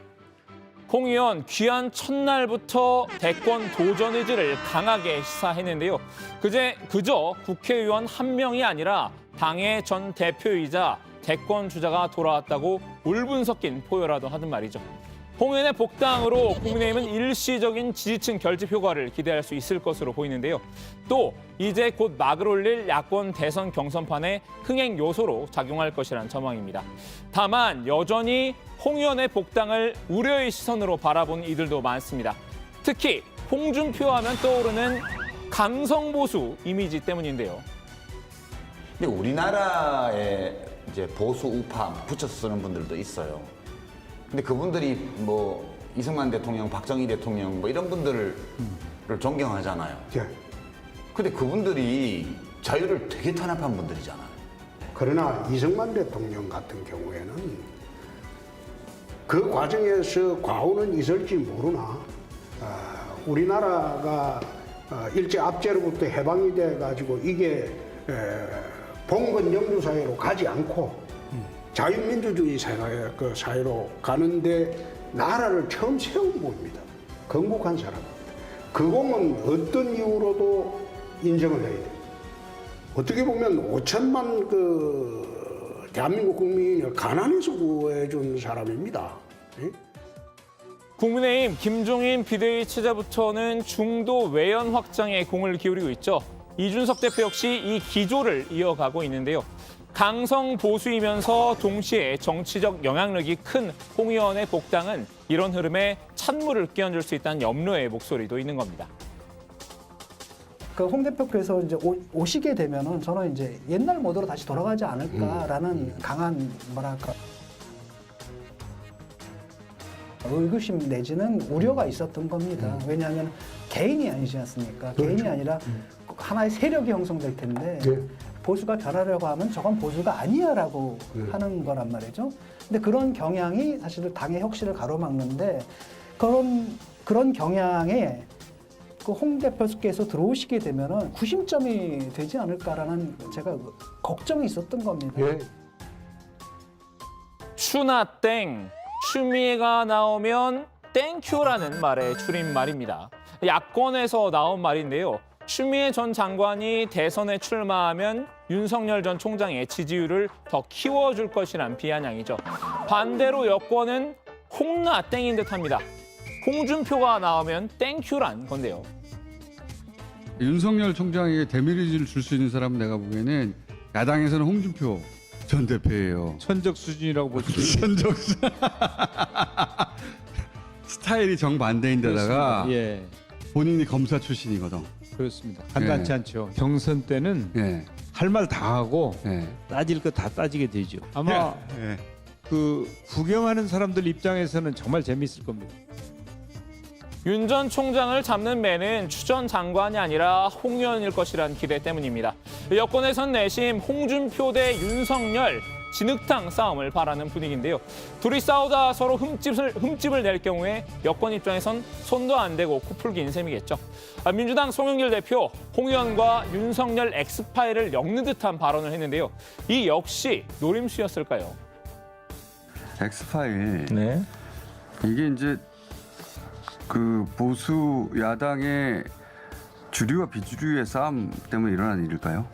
홍 의원 귀한 첫날부터 대권 도전 의지를 강하게 시사했는데요. 그저 국회의원 한 명이 아니라 당의 전 대표이자 대권 주자가 돌아왔다고 울분 섞인 포효라도 하든 말이죠. 홍 의원의 복당으로 국민의힘은 일시적인 지지층 결집 효과를 기대할 수 있을 것으로 보이는데요. 또 이제 곧 막을 올릴 야권 대선 경선판에 흥행 요소로 작용할 것이란 전망입니다. 다만 여전히 홍 의원의 복당을 우려의 시선으로 바라본 이들도 많습니다. 특히 홍준표 하면 떠오르는 강성보수 이미지 때문인데요. 근데 우리나라에 이제 보수 우파 붙여서 쓰는 분들도 있어요. 근데 그분들이 뭐 이승만 대통령, 박정희 대통령 뭐 이런 분들을 존경하잖아요. 근데 그분들이 자유를 되게 탄압한 분들이잖아요. 그러나 이승만 대통령 같은 경우에는 그 과정에서 과오는 있을지 모르나 우리나라가 일제 압제로부터 해방이 돼가지고 이게 봉건 영주 사회로 가지 않고 자유민주주의 사회로 가는데 나라를 처음 세운 분입니다. 건국한 사람입니다. 그 공은 어떤 이유로도 인정을 해야 돼요. 어떻게 보면 5천만 대한민국 국민을 가난에서 구해준 사람입니다. 국민의힘 김종인 비대위 체제부터는 중도 외연 확장에 공을 기울이고 있죠. 이준석 대표 역시 이 기조를 이어가고 있는데요. 강성 보수이면서 동시에 정치적 영향력이 큰 홍 의원의 복당은 이런 흐름에 찬물을 끼얹을 수 있다는 염려의 목소리도 있는 겁니다. 그 홍 대표께서 이제 오시게 되면은 저는 이제 옛날 모드로 다시 돌아가지 않을까라는 강한 뭐랄까 의구심 내지는 우려가 있었던 겁니다. 왜냐하면 개인이 아니지 않습니까? 그렇죠. 개인이 아니라 하나의 세력이 형성될 텐데 보수가 변하려고 하면 저건 보수가 아니야라고 하는 거란 말이죠. 근데 그런 경향이 사실 당의 혁신을 가로막는데 그런 경향에 그 홍 대표께서 들어오시게 되면은 구심점이 되지 않을까라는 제가 걱정이 있었던 겁니다. 추나 땡, 추미애가 나오면 땡큐라는 말의 줄임말입니다. 야권에서 나온 말인데요. 추미애 전 장관이 대선에 출마하면 윤석열 전 총장의 지지율을 더 키워줄 것이란 비아냥이죠. 반대로 여권은 홍나 땡인 듯합니다. 홍준표가 나오면 땡큐란 건데요. 윤석열 총장에게 데미지를 줄 수 있는 사람은 내가 보기에는 야당에서는 홍준표 전 대표예요. 천적 수준이라고 볼 수 있습니다. 천적 스타일이 정반대인데다가 예. 본인이 검사 출신이거든. 그렇습니다. 간단치 예. 않죠. 경선 때는 예. 할 말 다 하고 예. 따질 거 다 따지게 되죠. 아마 예. 그 구경하는 사람들 입장에서는 정말 재미있을 겁니다. 윤 전 총장을 잡는 매는 추 전 장관이 아니라 홍 의원일 것이란 기대 때문입니다. 여권에선 내심 홍준표 대 윤석열 진흙탕 싸움을 바라는 분위기인데요. 둘이 싸우다 서로 흠집을 낼 경우에 여권 입장에선 손도 안 대고 코풀기인 셈이겠죠. 민주당 송영길 대표, 홍 의원과 윤석열 엑스파일을 엮는 듯한 발언을 했는데요. 이 역시 노림수였을까요? 엑스파일. 네. 이게 이제 그 보수 야당의 주류와 비주류의 싸움 때문에 일어난 일일까요?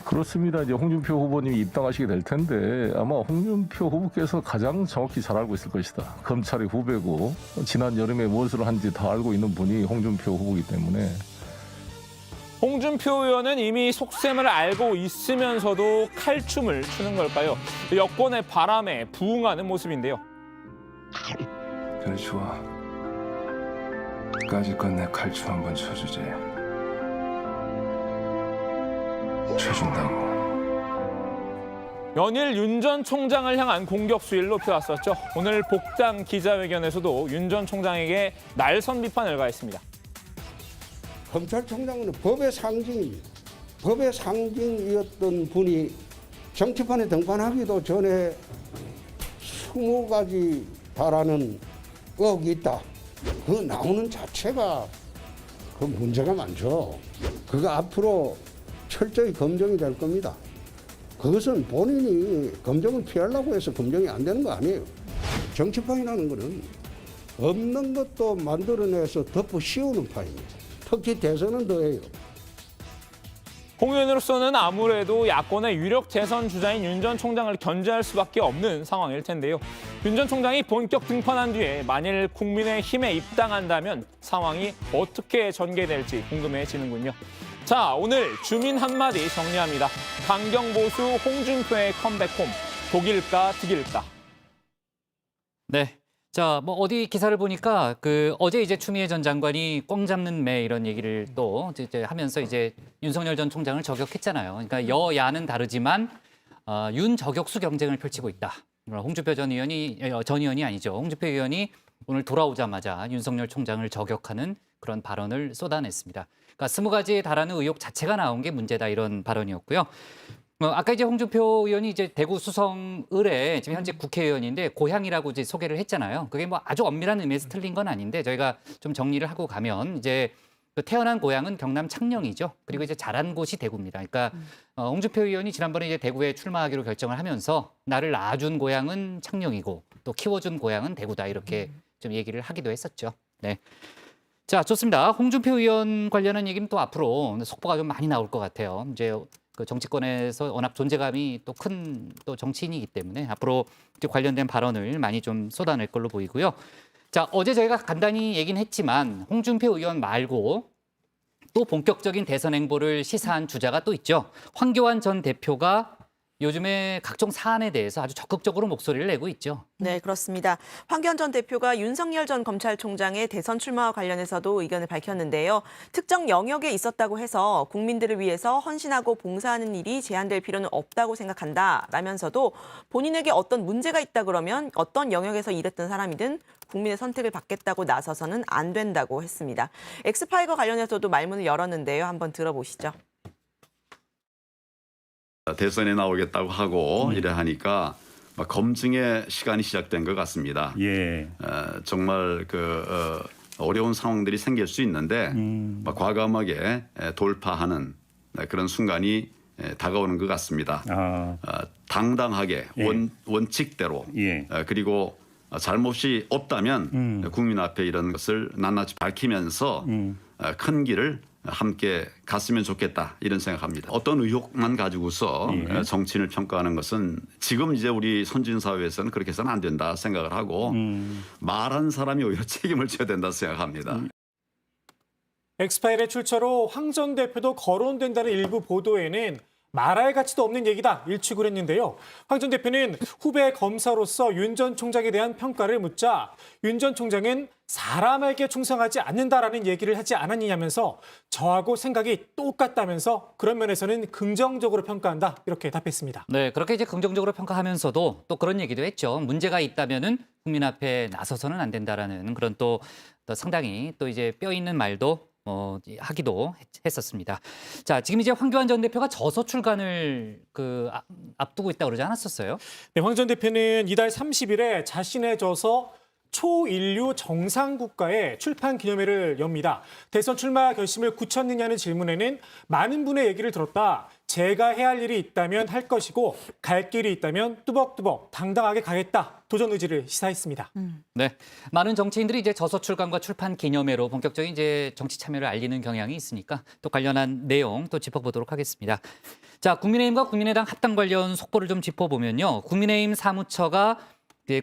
그렇습니다. 이제 홍준표 후보님이 입당하시게 될 텐데 아마 홍준표 후보께서 가장 정확히 잘 알고 있을 것이다. 검찰의 후배고 지난 여름에 무엇을 한지 다 알고 있는 분이 홍준표 후보이기 때문에. 홍준표 의원은 이미 속셈을 알고 있으면서도 칼춤을 추는 걸까요? 여권의 바람에 부응하는 모습인데요. 그래 좋아. 까짓 건 내 칼춤 한번 쳐주지. 쳐준다고. 연일 윤 전 총장을 향한 공격 수위를 높여왔었죠. 오늘 복당 기자회견에서도 윤 전 총장에게 날선 비판을 가했습니다. 검찰총장은 법의 상징입니다. 법의 상징이었던 분이 정치판에 등판하기도 전에 20가지 달하는 의혹이 있다. 그 나오는 자체가 그 문제가 많죠. 그거 앞으로 철저히 검증이 될 겁니다. 그것은 본인이 검증을 피하려고 해서 검증이 안 되는 거 아니에요. 정치판이라는 거는 없는 것도 만들어내서 덮어 씌우는 판입니다. 특히 대선은 더해요. 홍 의원으로서는 아무래도 야권의 유력 대선 주자인 윤 전 총장을 견제할 수밖에 없는 상황일 텐데요. 윤 전 총장이 본격 등판한 뒤에 만일 국민의힘에 입당한다면 상황이 어떻게 전개될지 궁금해지는군요. 자, 오늘 주민 한마디 정리합니다. 강경보수 홍준표의 컴백홈. 독일까 득일까? 네. 자, 뭐 어디 기사를 보니까 어제 이제 추미애 전 장관이 꽝 잡는 매 이런 얘기를 또 이제 하면서 이제 윤석열 전 총장을 저격했잖아요. 그러니까 여야는 다르지만 윤 저격수 경쟁을 펼치고 있다. 홍준표 전 의원이 아니죠. 홍준표 의원이 오늘 돌아오자마자 윤석열 총장을 저격하는 그런 발언을 쏟아냈습니다. 그러니까 20가지에 달하는 의혹 자체가 나온 게 문제다 이런 발언이었고요. 아까 이제 홍준표 의원이 이제 대구 수성을에 지금 현재 국회의원인데 고향이라고 이제 소개를 했잖아요. 그게 뭐 아주 엄밀한 의미에서 틀린 건 아닌데 저희가 좀 정리를 하고 가면 이제 태어난 고향은 경남 창녕이죠. 그리고 이제 자란 곳이 대구입니다. 그러니까 홍준표 의원이 지난번에 이제 대구에 출마하기로 결정을 하면서 나를 낳아준 고향은 창녕이고 또 키워준 고향은 대구다 이렇게 좀 얘기를 하기도 했었죠. 네. 자, 좋습니다. 홍준표 의원 관련한 얘기는 또 앞으로 속보가 좀 많이 나올 것 같아요. 이제 그 정치권에서 워낙 존재감이 또 큰 또 정치인이기 때문에 앞으로 이제 관련된 발언을 많이 좀 쏟아낼 걸로 보이고요. 자, 어제 저희가 간단히 얘기는 했지만 홍준표 의원 말고 또 본격적인 대선 행보를 시사한 주자가 또 있죠. 황교안 전 대표가 요즘에 각종 사안에 대해서 아주 적극적으로 목소리를 내고 있죠. 네, 그렇습니다. 황교안 전 대표가 윤석열 전 검찰총장의 대선 출마와 관련해서도 의견을 밝혔는데요. 특정 영역에 있었다고 해서 국민들을 위해서 헌신하고 봉사하는 일이 제한될 필요는 없다고 생각한다라면서도 본인에게 어떤 문제가 있다 그러면 어떤 영역에서 일했던 사람이든 국민의 선택을 받겠다고 나서서는 안 된다고 했습니다. 엑스파일과 관련해서도 말문을 열었는데요. 한번 들어보시죠. 대선에 나오겠다고 하고 이래 하니까 검증의 시간이 시작된 것 같습니다. 예. 정말 어려운 상황들이 생길 수 있는데 과감하게 돌파하는 그런 순간이 다가오는 것 같습니다. 당당하게 예. 원칙대로 예. 그리고 잘못이 없다면 국민 앞에 이런 것을 낱낱이 밝히면서 큰 길을 함께 갔으면 좋겠다 이런 생각합니다. 어떤 의혹만 가지고서 정치인을 평가하는 것은 지금 이제 우리 선진 사회에서는 그렇게 해서는 안 된다 생각을 하고 말한 사람이 오히려 책임을 져야 된다 생각합니다. 엑스파일의 출처로 황 전 대표도 거론된다는 일부 보도에는 말할 가치도 없는 얘기다 일축을 했는데요. 황 전 대표는 후배 검사로서 윤 전 총장에 대한 평가를 묻자 윤 전 총장은 사람에게 충성하지 않는다라는 얘기를 하지 않았느냐면서 저하고 생각이 똑같다면서 그런 면에서는 긍정적으로 평가한다 이렇게 답했습니다. 네, 그렇게 이제 긍정적으로 평가하면서도 또 그런 얘기도 했죠. 문제가 있다면은 국민 앞에 나서서는 안 된다라는 그런 또 상당히 또 이제 뼈 있는 말도 하기도 했었습니다. 자, 지금 이제 황교안 전 대표가 저서 출간을 앞두고 있다고 그러지 않았었어요? 네, 황 전 대표는 이달 30일에 자신의 저서 초인류 정상국가의 출판 기념회를 엽니다. 대선 출마 결심을 굳혔느냐는 질문에는 많은 분의 얘기를 들었다. 제가 해야 할 일이 있다면 할 것이고 갈 길이 있다면 뚜벅뚜벅 당당하게 가겠다. 도전 의지를 시사했습니다. 네, 많은 정치인들이 이제 저서 출간과 출판 기념회로 본격적인 이제 정치 참여를 알리는 경향이 있으니까 또 관련한 내용 또 짚어보도록 하겠습니다. 자, 국민의힘과 국민의당 합당 관련 속보를 좀 짚어보면요. 국민의힘 사무처가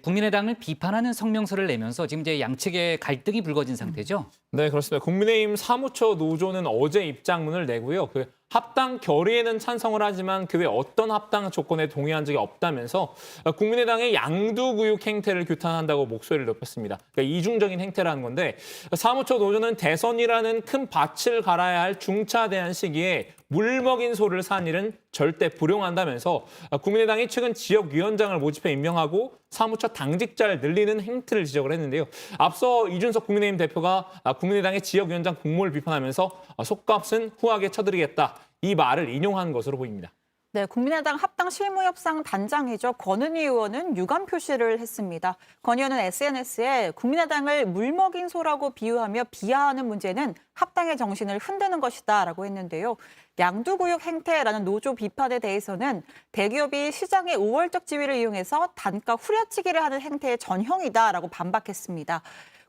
국민의당을 비판하는 성명서를 내면서 지금 이제 양측의 갈등이 불거진 상태죠. 네, 그렇습니다. 국민의힘 사무처 노조는 어제 입장문을 내고요. 합당 결의에는 찬성을 하지만 그 외 어떤 합당 조건에 동의한 적이 없다면서 국민의당의 양두구육 행태를 규탄한다고 목소리를 높였습니다. 그러니까 이중적인 행태라는 건데 사무처 노조는 대선이라는 큰 밭을 갈아야 할 중차대한 시기에 물 먹인 소를 산 일은 절대 불용한다면서 국민의당이 최근 지역위원장을 모집해 임명하고 사무처 당직자를 늘리는 행태를 지적을 했는데요. 앞서 이준석 국민의힘 대표가 국민의당의 지역위원장 공모를 비판하면서 속값은 후하게 쳐드리겠다. 이 말을 인용한 것으로 보입니다. 네, 국민의당 합당 실무협상 단장이죠. 권은희 의원은 유감 표시를 했습니다. 권 의원은 SNS에 국민의당을 물먹인 소라고 비유하며 비하하는 문제는 합당의 정신을 흔드는 것이다라고 했는데요. 양두구육 행태라는 노조 비판에 대해서는 대기업이 시장의 우월적 지위를 이용해서 단가 후려치기를 하는 행태의 전형이다라고 반박했습니다.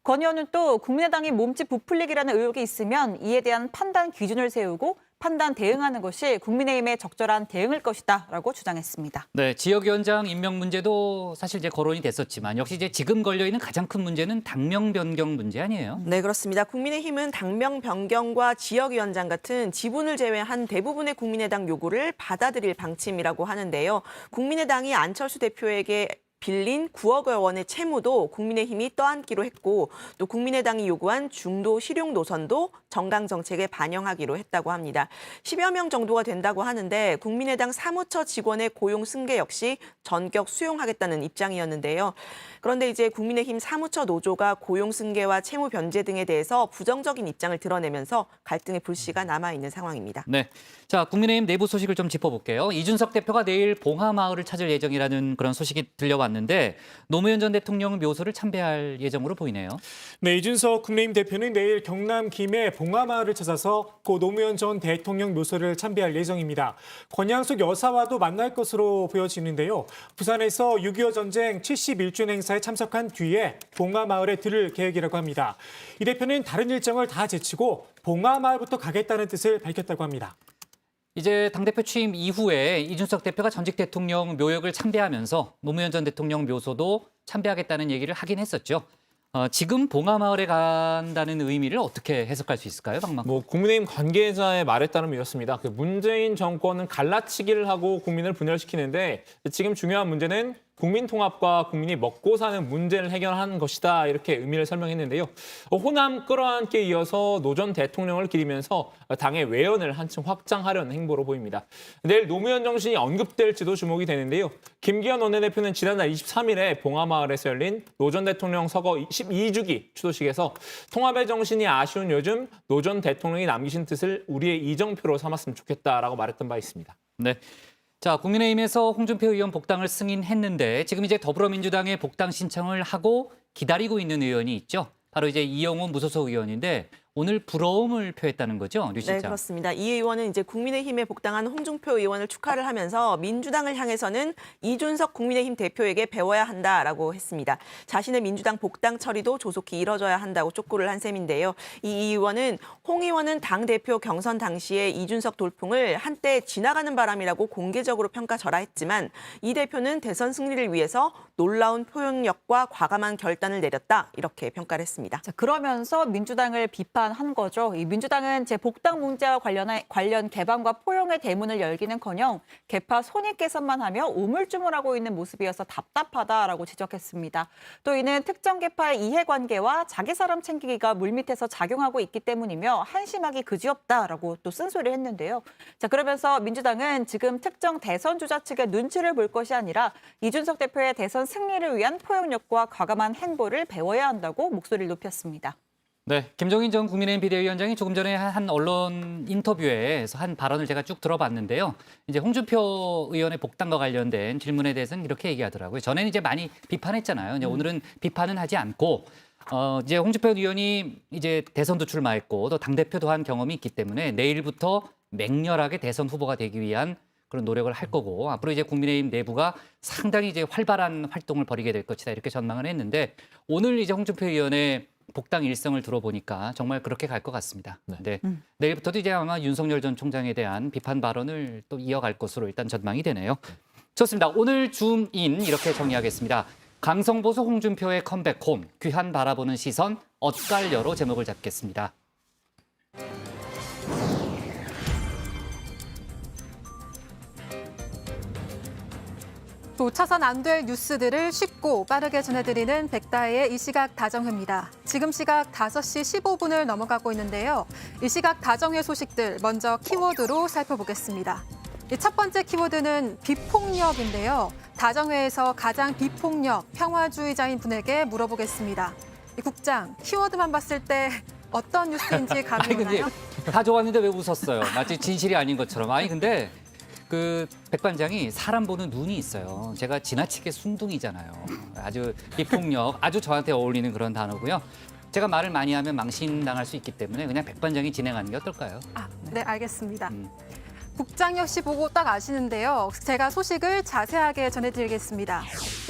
권 의원은 또 국민의당이 몸집 부풀리기라는 의혹이 있으면 이에 대한 판단 기준을 세우고 판단 대응하는 것이 국민의힘의 적절한 대응일 것이다라고 주장했습니다. 네, 지역위원장 임명 문제도 사실 이제 거론이 됐었지만 역시 이제 지금 걸려 있는 가장 큰 문제는 당명 변경 문제 아니에요? 네, 그렇습니다. 국민의힘은 당명 변경과 지역위원장 같은 지분을 제외한 대부분의 국민의당 요구를 받아들일 방침이라고 하는데요. 국민의당이 안철수 대표에게 빌린 9억 원의 채무도 국민의힘이 떠안기로 했고 또 국민의당이 요구한 중도 실용 노선도 정강 정책에 반영하기로 했다고 합니다. 10여 명 정도가 된다고 하는데 국민의당 사무처 직원의 고용 승계 역시 전격 수용하겠다는 입장이었는데요. 그런데 이제 국민의힘 사무처 노조가 고용 승계와 채무 변제 등에 대해서 부정적인 입장을 드러내면서 갈등의 불씨가 남아있는 상황입니다. 네, 자, 국민의힘 내부 소식을 좀 짚어볼게요. 이준석 대표가 내일 봉하마을을 찾을 예정이라는 그런 소식이 들려왔는데 노무현 전 대통령 묘소를 참배할 예정으로 보이네요. 네, 이준석 국민의힘 대표는 내일 경남 김해 봉하마을을 찾아서 고 노무현 전 대통령 묘소를 참배할 예정입니다. 권양숙 여사와도 만날 것으로 보여지는데요. 부산에서 6.25 전쟁 71주년 행사에 참석한 뒤에 봉하마을에 들을 계획이라고 합니다. 이 대표는 다른 일정을 다 제치고 봉하마을부터 가겠다는 뜻을 밝혔다고 합니다. 이제 당대표 취임 이후에 이준석 대표가 전직 대통령 묘역을 참배하면서 노무현 전 대통령 묘소도 참배하겠다는 얘기를 하긴 했었죠. 지금 봉하마을에 간다는 의미를 어떻게 해석할 수 있을까요, 박만? 국민의힘 관계자의 말에 따르면 이렇습니다. 문재인 정권은 갈라치기를 하고 국민을 분열시키는데 지금 중요한 문제는 국민 통합과 국민이 먹고 사는 문제를 해결하는 것이다. 이렇게 의미를 설명했는데요. 호남 끌어안기에 이어서 노 전 대통령을 기리면서 당의 외연을 한층 확장하려는 행보로 보입니다. 내일 노무현 정신이 언급될지도 주목이 되는데요. 김기현 원내대표는 지난달 23일에 봉하마을에서 열린 노 전 대통령 서거 12주기 추도식에서 통합의 정신이 아쉬운 요즘 노 전 대통령이 남기신 뜻을 우리의 이정표로 삼았으면 좋겠다라고 말했던 바 있습니다. 네. 자, 국민의힘에서 홍준표 의원 복당을 승인했는데 지금 이제 더불어민주당의 복당 신청을 하고 기다리고 있는 의원이 있죠. 바로 이제 이영호 무소속 의원인데 오늘 부러움을 표했다는 거죠, 류 실장? 네, 그렇습니다. 이 의원은 이제 국민의힘에 복당한 홍준표 의원을 축하를 하면서 민주당을 향해서는 이준석 국민의힘 대표에게 배워야 한다라고 했습니다. 자신의 민주당 복당 처리도 조속히 이뤄져야 한다고 촉구를 한 셈인데요. 이 의원은 홍 의원은 당대표 경선 당시에 이준석 돌풍을 한때 지나가는 바람이라고 공개적으로 평가절하했지만 이 대표는 대선 승리를 위해서 놀라운 표현력과 과감한 결단을 내렸다 이렇게 평가를 했습니다. 자, 그러면서 민주당을 비판한 거죠. 이 민주당은 제 복당 문제와 관련 개방과 포용의 대문을 열기는커녕 개파 손익 개선만 하며 우물쭈물하고 있는 모습이어서 답답하다라고 지적했습니다. 또 이는 특정 개파의 이해관계와 자기 사람 챙기기가 물밑에서 작용하고 있기 때문이며 한심하기 그지없다라고 또 쓴소리를 했는데요. 자, 그러면서 민주당은 지금 특정 대선 주자 측의 눈치를 볼 것이 아니라 이준석 대표의 대선 승리를 위한 포용력과 과감한 행보를 배워야 한다고 목소리를 높였습니다. 네, 김종인 전 국민의힘 비대위원장이 조금 전에 한 언론 인터뷰에서 한 발언을 제가 쭉 들어봤는데요. 이제 홍준표 의원의 복당과 관련된 질문에 대해서는 이렇게 얘기하더라고요. 전에는 이제 많이 비판했잖아요. 이제 오늘은 비판은 하지 않고 이제 홍준표 의원이 이제 대선도 출마했고 또 당대표도 한 경험이 있기 때문에 내일부터 맹렬하게 대선 후보가 되기 위한 그런 노력을 할 거고 앞으로 이제 국민의힘 내부가 상당히 이제 활발한 활동을 벌이게 될 것이다 이렇게 전망을 했는데 오늘 이제 홍준표 의원의 복당 일성을 들어보니까 정말 그렇게 갈 것 같습니다. 네. 내일부터도 이제 아마 윤석열 전 총장에 대한 비판 발언을 또 이어갈 것으로 일단 전망이 되네요. 좋습니다. 오늘 줌인 이렇게 정리하겠습니다. 강성보수 홍준표의 컴백홈, 귀한 바라보는 시선, 엇갈려로 제목을 잡겠습니다. 놓쳐선 안 될 뉴스들을 쉽고 빠르게 전해드리는 백다혜의 이 시각 다정회입니다. 지금 시각 5시 15분을 넘어가고 있는데요. 이 시각 다정회 소식들 먼저 키워드로 살펴보겠습니다. 첫 번째 키워드는 비폭력인데요. 다정회에서 가장 비폭력, 평화주의자인 분에게 물어보겠습니다. 국장, 키워드만 봤을 때 어떤 뉴스인지 감이 오나요? 다 좋았는데 왜 웃었어요? 마치 진실이 아닌 것처럼. 아니 근데 그 백반장이 사람 보는 눈이 있어요. 제가 지나치게 순둥이잖아요. 아주 비폭력, 아주 저한테 어울리는 그런 단어고요. 제가 말을 많이 하면 망신당할 수 있기 때문에 그냥 백반장이 진행하는 게 어떨까요? 네, 알겠습니다. 국장 역시 보고 딱 아시는데요. 제가 소식을 자세하게 전해드리겠습니다.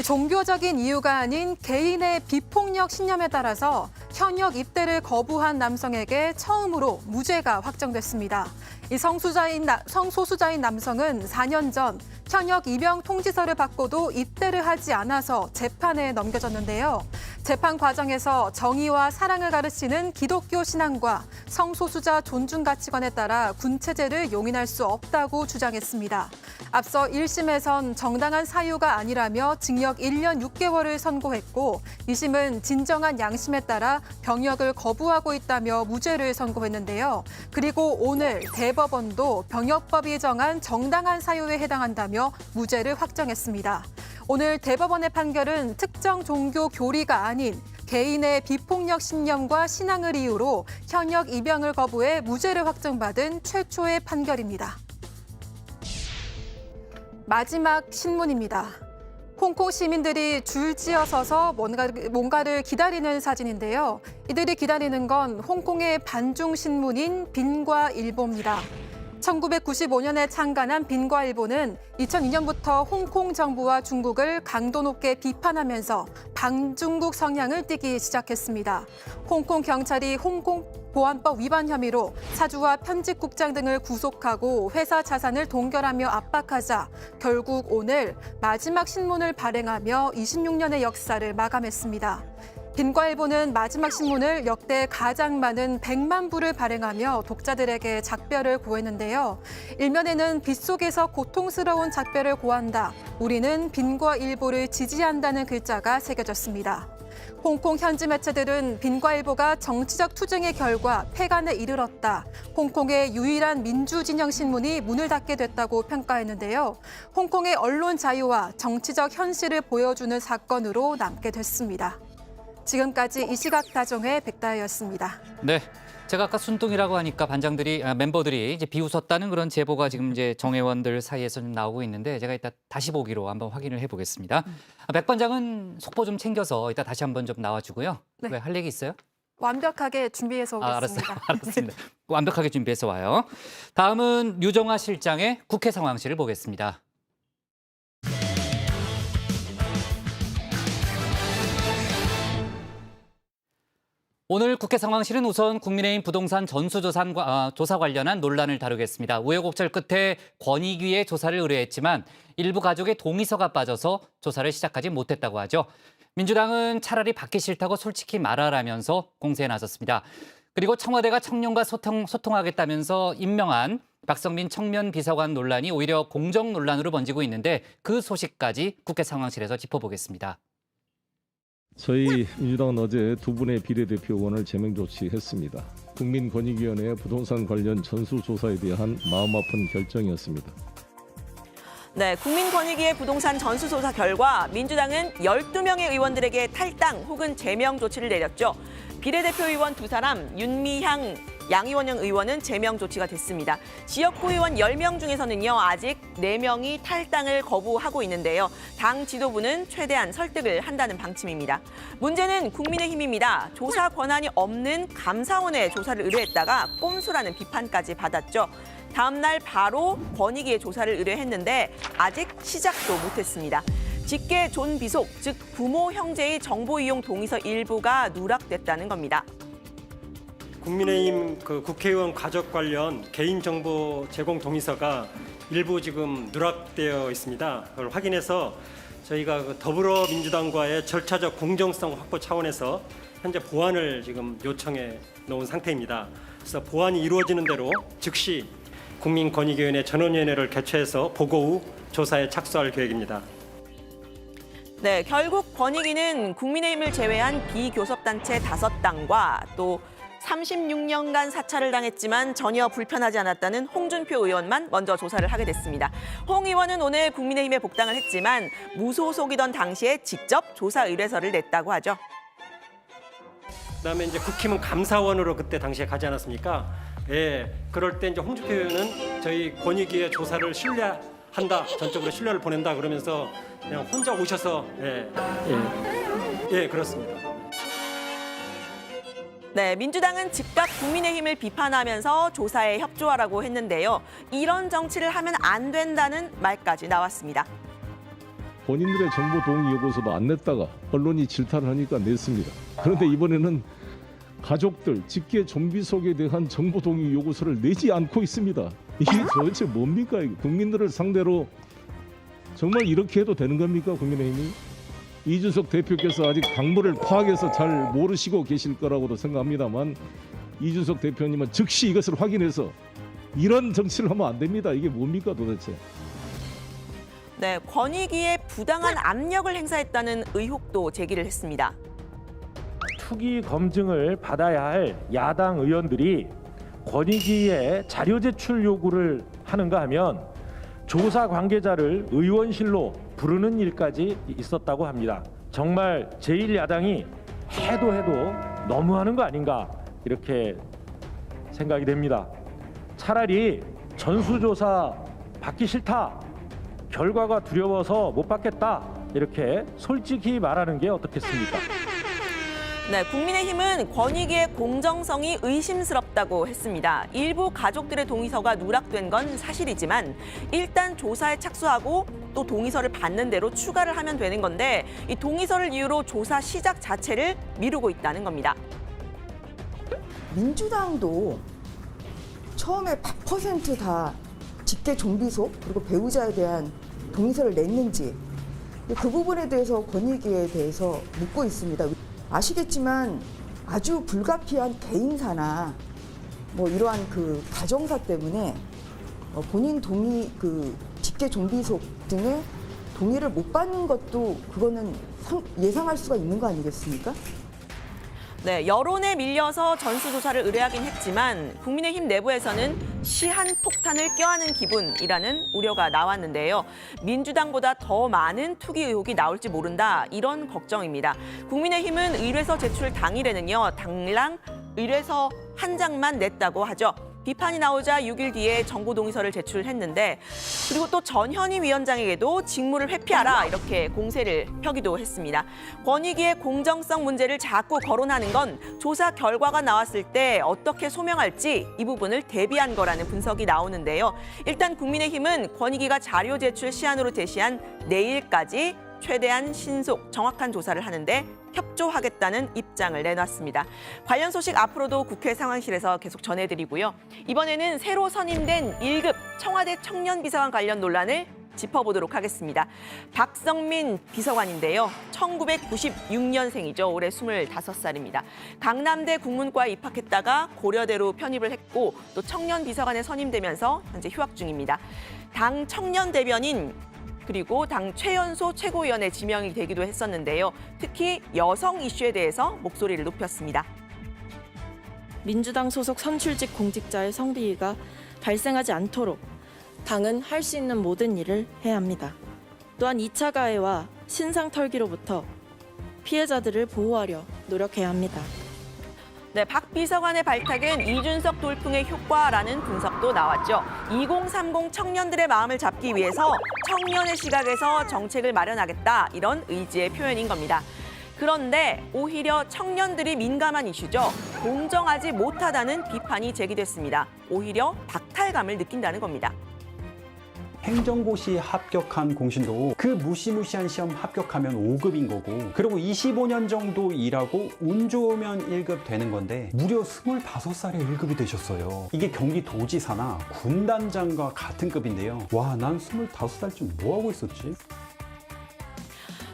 종교적인 이유가 아닌 개인의 비폭력 신념에 따라서 현역 입대를 거부한 남성에게 처음으로 무죄가 확정됐습니다. 이 성소수자인 남성은 4년 전 현역 입영 통지서를 받고도 입대를 하지 않아서 재판에 넘겨졌는데요. 재판 과정에서 정의와 사랑을 가르치는 기독교 신앙과 성소수자 존중 가치관에 따라 군체제를 용인할 수 없다고 주장했습니다. 앞서 1심에선 정당한 사유가 아니라며 징역 1년 6개월을 선고했고 2심은 진정한 양심에 따라 병역을 거부하고 있다며 무죄를 선고했는데요. 그리고 오늘 대법원도 병역법이 정한 정당한 사유에 해당한다며 무죄를 확정했습니다. 오늘 대법원의 판결은 특정 종교 교리가 아닌 개인의 비폭력 신념과 신앙을 이유로 현역 입영을 거부해 무죄를 확정받은 최초의 판결입니다. 마지막 신문입니다. 홍콩 시민들이 줄지어 서서 뭔가를 기다리는 사진인데요. 이들이 기다리는 건 홍콩의 반중 신문인 빈과일보입니다. 1995년에 창간한 빈과일보는 2002년부터 홍콩 정부와 중국을 강도 높게 비판하면서 반중국 성향을 띠기 시작했습니다. 홍콩 경찰이 홍콩 보안법 위반 혐의로 사주와 편집국장 등을 구속하고 회사 자산을 동결하며 압박하자 결국 오늘 마지막 신문을 발행하며 26년의 역사를 마감했습니다. 빈과일보는 마지막 신문을 역대 가장 많은 100만 부를 발행하며 독자들에게 작별을 고했는데요. 일면에는 빗속에서 고통스러운 작별을 고한다. 우리는 빈과일보를 지지한다는 글자가 새겨졌습니다. 홍콩 현지 매체들은 빈과일보가 정치적 투쟁의 결과 폐간에 이르렀다. 홍콩의 유일한 민주진영 신문이 문을 닫게 됐다고 평가했는데요. 홍콩의 언론 자유와 정치적 현실을 보여주는 사건으로 남게 됐습니다. 지금까지 이 시각 다정회 백다혜였습니다. 네, 제가 아까 순둥이라고 하니까 멤버들이 이제 비웃었다는 그런 제보가 지금 이제 정회원들 사이에서 좀 나오고 있는데 제가 이따 다시 보기로 한번 확인을 해보겠습니다. 백 반장은 속보 좀 챙겨서 이따 다시 한번 좀 나와주고요. 네. 왜 할 얘기 있어요? 완벽하게 준비해서 오겠습니다. 알았습니다. 완벽하게 준비해서 와요. 다음은 류정화 실장의 국회 상황실을 보겠습니다. 오늘 국회 상황실은 우선 국민의힘 부동산 조사 관련한 논란을 다루겠습니다. 우여곡절 끝에 권익위에 조사를 의뢰했지만 일부 가족의 동의서가 빠져서 조사를 시작하지 못했다고 하죠. 민주당은 차라리 받기 싫다고 솔직히 말하라면서 공세에 나섰습니다. 그리고 청와대가 청년과 소통하겠다면서 임명한 박성민 청년 비서관 논란이 오히려 공정 논란으로 번지고 있는데 그 소식까지 국회 상황실에서 짚어보겠습니다. 저희 민주당은 어제 두 분의 비례대표 의원을 제명 조치했습니다. 국민권익위원회 부동산 관련 전수조사에 대한 마음 아픈 결정이었습니다. 네, 국민권익위의 부동산 전수조사 결과 민주당은 12명의 의원들에게 탈당 혹은 제명 조치를 내렸죠. 비례대표 의원 2사람, 윤미향, 양이원영 의원은 제명 조치가 됐습니다. 지역구 의원 10명 중에서는요, 아직 4명이 탈당을 거부하고 있는데요. 당 지도부는 최대한 설득을 한다는 방침입니다. 문제는 국민의힘입니다. 조사 권한이 없는 감사원에 조사를 의뢰했다가 꼼수라는 비판까지 받았죠. 다음 날 바로 권익위에 조사를 의뢰했는데 아직 시작도 못했습니다. 직계 존비속, 즉 부모 형제의 정보 이용 동의서 일부가 누락됐다는 겁니다. 국민의힘 국회의원 가족 관련 개인정보 제공 동의서가 일부 지금 누락되어 있습니다. 그걸 확인해서 저희가 더불어민주당과의 절차적 공정성 확보 차원에서 현재 보완을 지금 요청해 놓은 상태입니다. 그래서 보완이 이루어지는 대로 즉시 국민권익위원회 전원위원회를 개최해서 보고 후 조사에 착수할 계획입니다. 네, 결국 권익위는 국민의힘을 제외한 비교섭단체 5당과 또 36년간 사찰을 당했지만 전혀 불편하지 않았다는 홍준표 의원만 먼저 조사를 하게 됐습니다. 홍 의원은 오늘 국민의힘에 복당을 했지만 무소속이던 당시에 직접 조사 의뢰서를 냈다고 하죠. 그다음에 이제 국힘은 감사원으로 그때 당시에 가지 않았습니까? 예, 그럴 때 이제 홍준표 의원은 저희 권익위의 조사를 신뢰한다, 전적으로 신뢰를 보낸다 그러면서 그냥 혼자 오셔서 그렇습니다. 네, 민주당은 즉각 국민의힘을 비판하면서 조사에 협조하라고 했는데요. 이런 정치를 하면 안 된다는 말까지 나왔습니다. 본인들의 정보 동의 요구서도 안 냈다가 언론이 질타를 하니까 냈습니다. 그런데 이번에는 가족들, 직계 좀비속에 대한 정보 동의 요구서를 내지 않고 있습니다. 이게 도대체 뭡니까? 국민들을 상대로 정말 이렇게 해도 되는 겁니까? 국민의힘이? 이준석 대표께서 아직 강물을 파악해서 잘 모르시고 계실 거라고도 생각합니다만 이준석 대표님은 즉시 이것을 확인해서 이런 정치를 하면 안 됩니다. 이게 뭡니까 도대체? 네, 권익위에 부당한 압력을 행사했다는 의혹도 제기를 했습니다. 투기 검증을 받아야 할 야당 의원들이 권익위에 자료 제출 요구를 하는가 하면 조사 관계자를 의원실로 부르는 일까지 있었다고 합니다. 정말 제1야당이 해도 너무하는 거 아닌가 이렇게 생각이 됩니다. 차라리 전수조사 받기 싫다, 결과가 두려워서 못 받겠다 이렇게 솔직히 말하는 게 어떻겠습니까? 네, 국민의힘은 권익위의 공정성이 의심스럽다고 했습니다. 일부 가족들의 동의서가 누락된 건 사실이지만 일단 조사에 착수하고 또 동의서를 받는 대로 추가를 하면 되는 건데 이 동의서를 이유로 조사 시작 자체를 미루고 있다는 겁니다. 민주당도 처음에 100% 다 직계 좀비속 그리고 배우자에 대한 동의서를 냈는지 그 부분에 대해서 권익위에 대해서 묻고 있습니다. 아시겠지만 아주 불가피한 개인사나 뭐 이러한 그 가정사 때문에 본인 동의 그 직계 좀비속 등의 동의를 못 받는 것도 그거는 예상할 수가 있는 거 아니겠습니까? 네, 여론에 밀려서 전수조사를 의뢰하긴 했지만 국민의힘 내부에서는 시한폭탄을 껴안은 기분이라는 우려가 나왔는데요. 민주당보다 더 많은 투기 의혹이 나올지 모른다, 이런 걱정입니다. 국민의힘은 의뢰서 제출 당일에는요, 당랑 의뢰서 한 장만 냈다고 하죠. 비판이 나오자 6일 뒤에 정보 동의서를 제출했는데 그리고 또 전현희 위원장에게도 직무를 회피하라 이렇게 공세를 펴기도 했습니다. 권익위의 공정성 문제를 자꾸 거론하는 건 조사 결과가 나왔을 때 어떻게 소명할지 이 부분을 대비한 거라는 분석이 나오는데요. 일단 국민의힘은 권익위가 자료 제출 시한으로 제시한 내일까지 최대한 신속, 정확한 조사를 하는데 협조하겠다는 입장을 내놨습니다. 관련 소식 앞으로도 국회 상황실에서 계속 전해드리고요. 이번에는 새로 선임된 1급 청와대 청년비서관 관련 논란을 짚어보도록 하겠습니다. 박성민 비서관인데요. 1996년생이죠. 올해 25살입니다. 강남대 국문과에 입학했다가 고려대로 편입을 했고 또 청년비서관에 선임되면서 현재 휴학 중입니다. 당 청년대변인 그리고 당 최연소 최고위원에 지명이 되기도 했었는데요. 특히 여성 이슈에 대해서 목소리를 높였습니다. 민주당 소속 선출직 공직자의 성비위가 발생하지 않도록 당은 할 수 있는 모든 일을 해야 합니다. 또한 2차 가해와 신상 털기로부터 피해자들을 보호하려 노력해야 합니다. 네, 박 비서관의 발탁은 이준석 돌풍의 효과라는 분석도 나왔죠. 2030 청년들의 마음을 잡기 위해서 청년의 시각에서 정책을 마련하겠다 이런 의지의 표현인 겁니다. 그런데 오히려 청년들이 민감한 이슈죠. 공정하지 못하다는 비판이 제기됐습니다. 오히려 박탈감을 느낀다는 겁니다. 행정고시 합격한 공신도 그 무시무시한 시험 합격하면 5급인 거고 그리고 25년 정도 일하고 운 좋으면 1급 되는 건데 무려 25살에 1급이 되셨어요. 이게 경기도지사나 군단장과 같은 급인데요. 와, 난 25살쯤 뭐하고 있었지?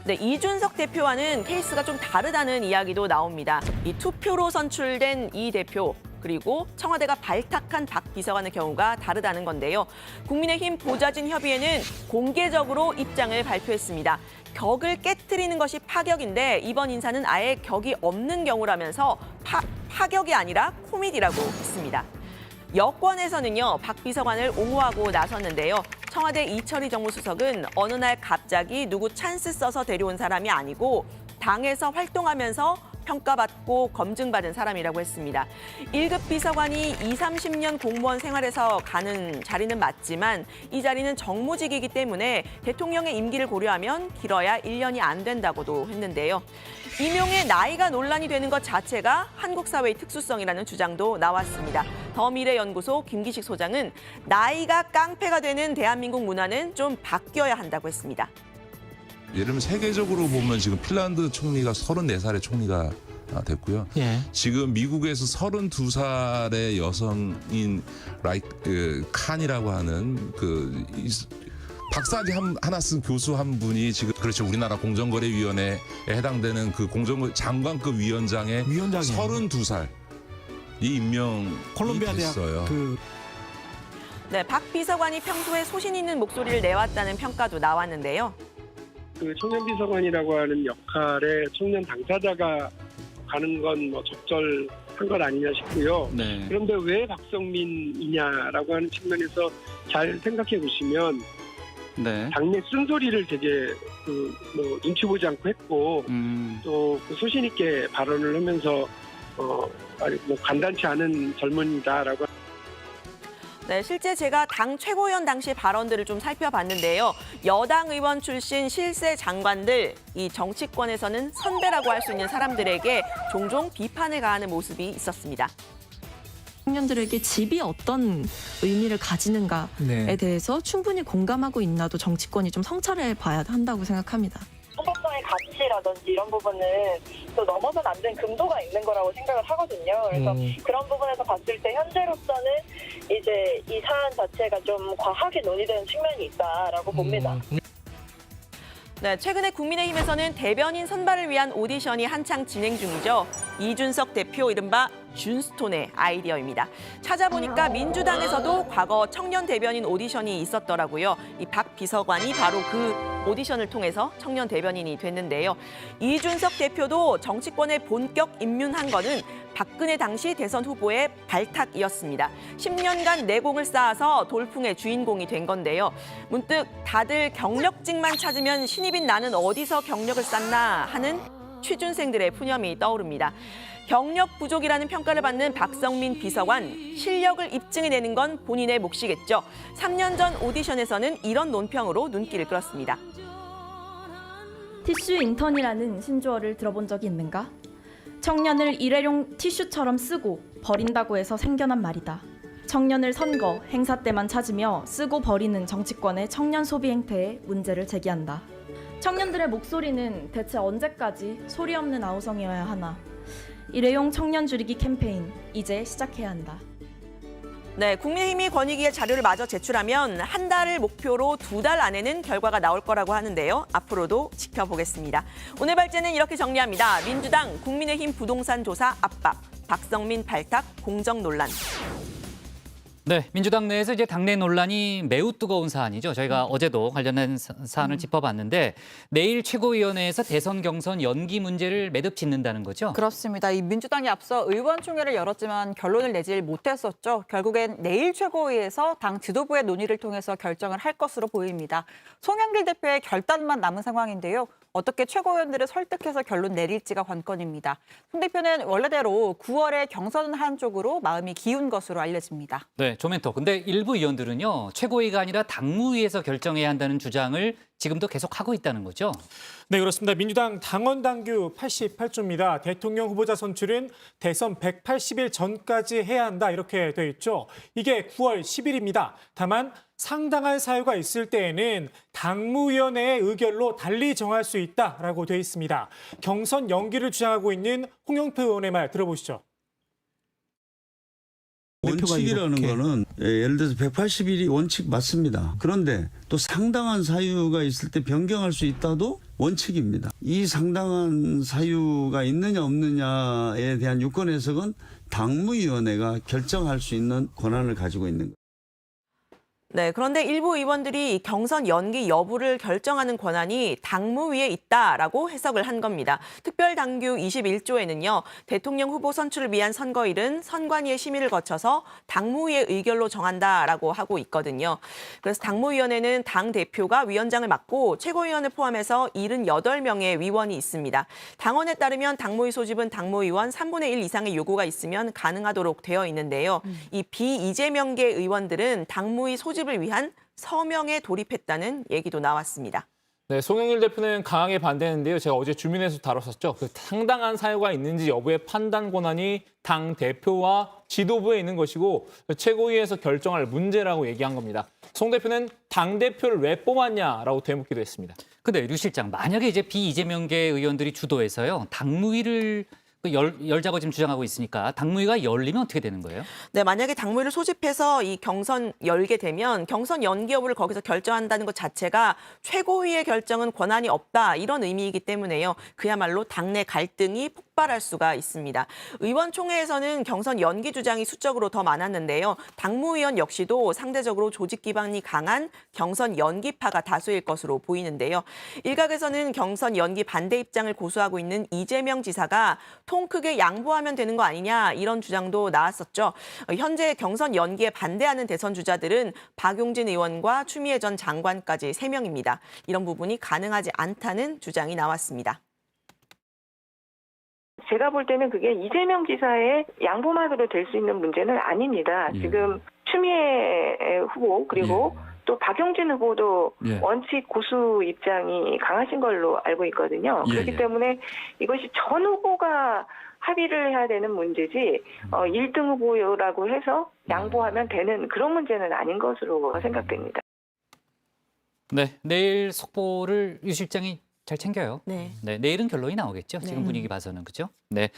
네, 이준석 대표와는 케이스가 좀 다르다는 이야기도 나옵니다. 이 투표로 선출된 이 대표 그리고 청와대가 발탁한 박 비서관의 경우가 다르다는 건데요. 국민의힘 보좌진 협의회는 공개적으로 입장을 발표했습니다. 격을 깨트리는 것이 파격인데 이번 인사는 아예 격이 없는 경우라면서 파격이 아니라 코미디라고 했습니다. 여권에서는요, 박 비서관을 옹호하고 나섰는데요. 청와대 이철희 정무수석은 어느 날 갑자기 누구 찬스 써서 데려온 사람이 아니고 당에서 활동하면서 평가받고 검증받은 사람이라고 했습니다. 1급 비서관이 20-30년 공무원 생활에서 가는 자리는 맞지만 이 자리는 정무직이기 때문에 대통령의 임기를 고려하면 길어야 1년이 안 된다고도 했는데요. 임용의 나이가 논란이 되는 것 자체가 한국 사회의 특수성이라는 주장도 나왔습니다. 더미래연구소 김기식 소장은 나이가 깡패가 되는 대한민국 문화는 좀 바뀌어야 한다고 했습니다. 예를 들면 세계적으로 보면 지금 핀란드 총리가 34살의 총리가 됐고요. 예. 지금 미국에서 32살의 여성인 칸이라고 하는 박사학위 하나 쓴 교수 한 분이 지금 그렇죠. 우리나라 공정거래위원회에 해당되는 그 공정거래 장관급 위원장의 32살 이 임명이 콜롬비아 대학 됐어요. 네, 박 비서관이 평소에 소신 있는 목소리를 내왔다는 평가도 나왔는데요. 그 청년 비서관이라고 하는 역할에 청년 당사자가 가는 건 뭐 적절한 것 아니냐 싶고요. 네. 그런데 왜 박성민이냐라고 하는 측면에서 잘 생각해 보시면 네. 당내 쓴소리를 되게 눈치 보지 않고 했고 또 소신 있게 발언을 하면서 간단치 않은 젊은이다라고. 네, 실제 제가 당 최고위원 당시 발언들을 좀 살펴봤는데요. 여당 의원 출신 실세 장관들, 이 정치권에서는 선배라고 할 수 있는 사람들에게 종종 비판을 가하는 모습이 있었습니다. 청년들에게 집이 어떤 의미를 가지는가에 네. 대해서 충분히 공감하고 있나도 정치권이 좀 성찰해 봐야 한다고 생각합니다. 소속성의 가치라든지 이런 부분은 또 넘어선 안 된 금도가 있는 거라고 생각을 하거든요. 그래서 그런 부분에서 봤을 때 현재로서는 이제 이 사안 자체가 좀 과하게 논의되는 측면이 있다라고 봅니다. 네, 최근에 국민의힘에서는 대변인 선발을 위한 오디션이 한창 진행 중이죠. 이준석 대표 이른바 준스톤의 아이디어입니다. 찾아보니까 민주당에서도 과거 청년 대변인 오디션이 있었더라고요. 이 박 비서관이 바로 그 오디션을 통해서 청년 대변인이 됐는데요. 이준석 대표도 정치권에 본격 입문한 거는 박근혜 당시 대선 후보의 발탁이었습니다. 10년간 내공을 쌓아서 돌풍의 주인공이 된 건데요. 문득 다들 경력직만 찾으면 신입인 나는 어디서 경력을 쌓나 하는 취준생들의 푸념이 떠오릅니다. 경력 부족이라는 평가를 받는 박성민 비서관, 실력을 입증해내는 건 본인의 몫이겠죠. 3년 전 오디션에서는 이런 논평으로 눈길을 끌었습니다. 티슈 인턴이라는 신조어를 들어본 적이 있는가? 청년을 일회용 티슈처럼 쓰고 버린다고 해서 생겨난 말이다. 청년을 선거, 행사 때만 찾으며 쓰고 버리는 정치권의 청년 소비 행태에 문제를 제기한다. 청년들의 목소리는 대체 언제까지 소리 없는 아우성이어야 하나? 일회용 청년 줄이기 캠페인, 이제 시작해야 한다. 네, 국민의힘이 권익위에 자료를 마저 제출하면 한 달을 목표로 2달 안에는 결과가 나올 거라고 하는데요. 앞으로도 지켜보겠습니다. 오늘 발제는 이렇게 정리합니다. 민주당, 국민의힘 부동산 조사 압박, 박성민 발탁 공정 논란. 네, 민주당 내에서 이제 당내 논란이 매우 뜨거운 사안이죠. 저희가 어제도 관련된 사안을 짚어봤는데 내일 최고위원회에서 대선 경선 연기 문제를 매듭 짓는다는 거죠. 그렇습니다. 이 민주당이 앞서 의원총회를 열었지만 결론을 내질 못했었죠. 결국엔 내일 최고위에서 당 지도부의 논의를 통해서 결정을 할 것으로 보입니다. 송영길 대표의 결단만 남은 상황인데요. 어떻게 최고위원들을 설득해서 결론 내릴지가 관건입니다. 송 대표는 원래대로 9월에 경선 한 쪽으로 마음이 기운 것으로 알려집니다. 네, 조멘토. 근데 일부 의원들은요, 최고위가 아니라 당무위에서 결정해야 한다는 주장을 지금도 계속 하고 있다는 거죠. 네, 그렇습니다. 민주당 당원 당규 88조입니다. 대통령 후보자 선출은 대선 180일 전까지 해야 한다 이렇게 돼 있죠. 이게 9월 10일입니다. 다만 상당한 사유가 있을 때에는 당무위원회의 의결로 달리 정할 수 있다라고 돼 있습니다. 경선 연기를 주장하고 있는 홍영표 의원의 말 들어보시죠. 원칙이라는 거는 예를 들어서 180일이 원칙 맞습니다. 그런데 또 상당한 사유가 있을 때 변경할 수 있다도 원칙입니다. 이 상당한 사유가 있느냐 없느냐에 대한 유권 해석은 당무위원회가 결정할 수 있는 권한을 가지고 있는 거예요. 네, 그런데 일부 의원들이 경선 연기 여부를 결정하는 권한이 당무위에 있다라고 해석을 한 겁니다. 특별당규 21조에는요. 대통령 후보 선출을 위한 선거일은 선관위의 심의를 거쳐서 당무위의 의결로 정한다라고 하고 있거든요. 그래서 당무위원회는 당대표가 위원장을 맡고 최고위원을 포함해서 78명의 위원이 있습니다. 당원에 따르면 당무위 소집은 당무위원 3분의 1 이상의 요구가 있으면 가능하도록 되어 있는데요. 이 비이재명계 의원들은 당무위 소집을 위한 서명에 돌입했다는 얘기도 나왔습니다. 네, 송영길 대표는 강하게 반대했는데요. 제가 어제 주민회에서 다뤘었죠. 그 상당한 사유가 있는지 여부의 판단 권한이 당 대표와 지도부에 있는 것이고 최고위에서 결정할 문제라고 얘기한 겁니다. 송 대표는 당 대표를 왜 뽑았냐라고 되묻기도 했습니다. 근데 류 실장, 만약에 이제 비이재명계 의원들이 주도해서요, 당무위를 열자고 지금 주장하고 있으니까 당무위가 열리면 어떻게 되는 거예요? 네, 만약에 당무위를 소집해서 이 경선 열게 되면 경선 연기 여부를 거기서 결정한다는 것 자체가 최고위의 결정은 권한이 없다 이런 의미이기 때문에요. 그야말로 당내 갈등이 폭발할 수가 있습니다. 의원총회에서는 경선 연기 주장이 수적으로 더 많았는데요. 당무위원 역시도 상대적으로 조직 기반이 강한 경선 연기파가 다수일 것으로 보이는데요. 일각에서는 경선 연기 반대 입장을 고수하고 있는 이재명 지사가 통 크게 양보하면 되는 거 아니냐 이런 주장도 나왔었죠. 현재 경선 연기에 반대하는 대선 주자들은 박용진 의원과 추미애 전 장관까지 3명입니다. 이런 부분이 가능하지 않다는 주장이 나왔습니다. 제가 볼 때는 그게 이재명 지사의 양보만으로 될 수 있는 문제는 아닙니다. 지금 추미애 후보 그리고 또 박용진 후보도 원칙 고수 입장이 강하신 걸로 알고 있거든요. 그렇기 때문에 이것이 전 후보가 합의를 해야 되는 문제지 1등 후보라고 해서 양보하면 되는 그런 문제는 아닌 것으로 생각됩니다. 네, 내일 속보를 유 실장이 잘 챙겨요. 네. 네, 내일은 결론이 나오겠죠. 지금 분위기 봐서는 그렇죠. 네,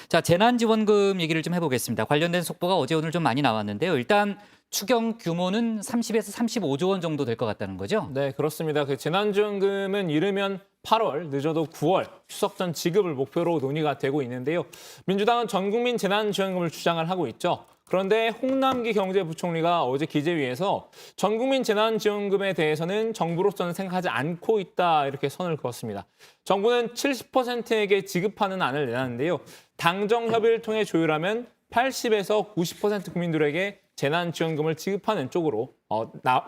자 재난지원금 얘기를 좀 해보겠습니다. 관련된 속보가 어제 오늘 좀 많이 나왔는데요. 일단 추경 규모는 30에서 35조 원 정도 될 것 같다는 거죠? 네, 그렇습니다. 그 재난지원금은 이르면 8월, 늦어도 9월 추석 전 지급을 목표로 논의가 되고 있는데요. 민주당은 전국민 재난지원금을 주장을 하고 있죠. 그런데 홍남기 경제부총리가 어제 기재위에서 전국민 재난지원금에 대해서는 정부로서는 생각하지 않고 있다 이렇게 선을 그었습니다. 정부는 70%에게 지급하는 안을 내놨는데요. 당정 협의를 통해 조율하면 80에서 90% 국민들에게 재난지원금을 지급하는 쪽으로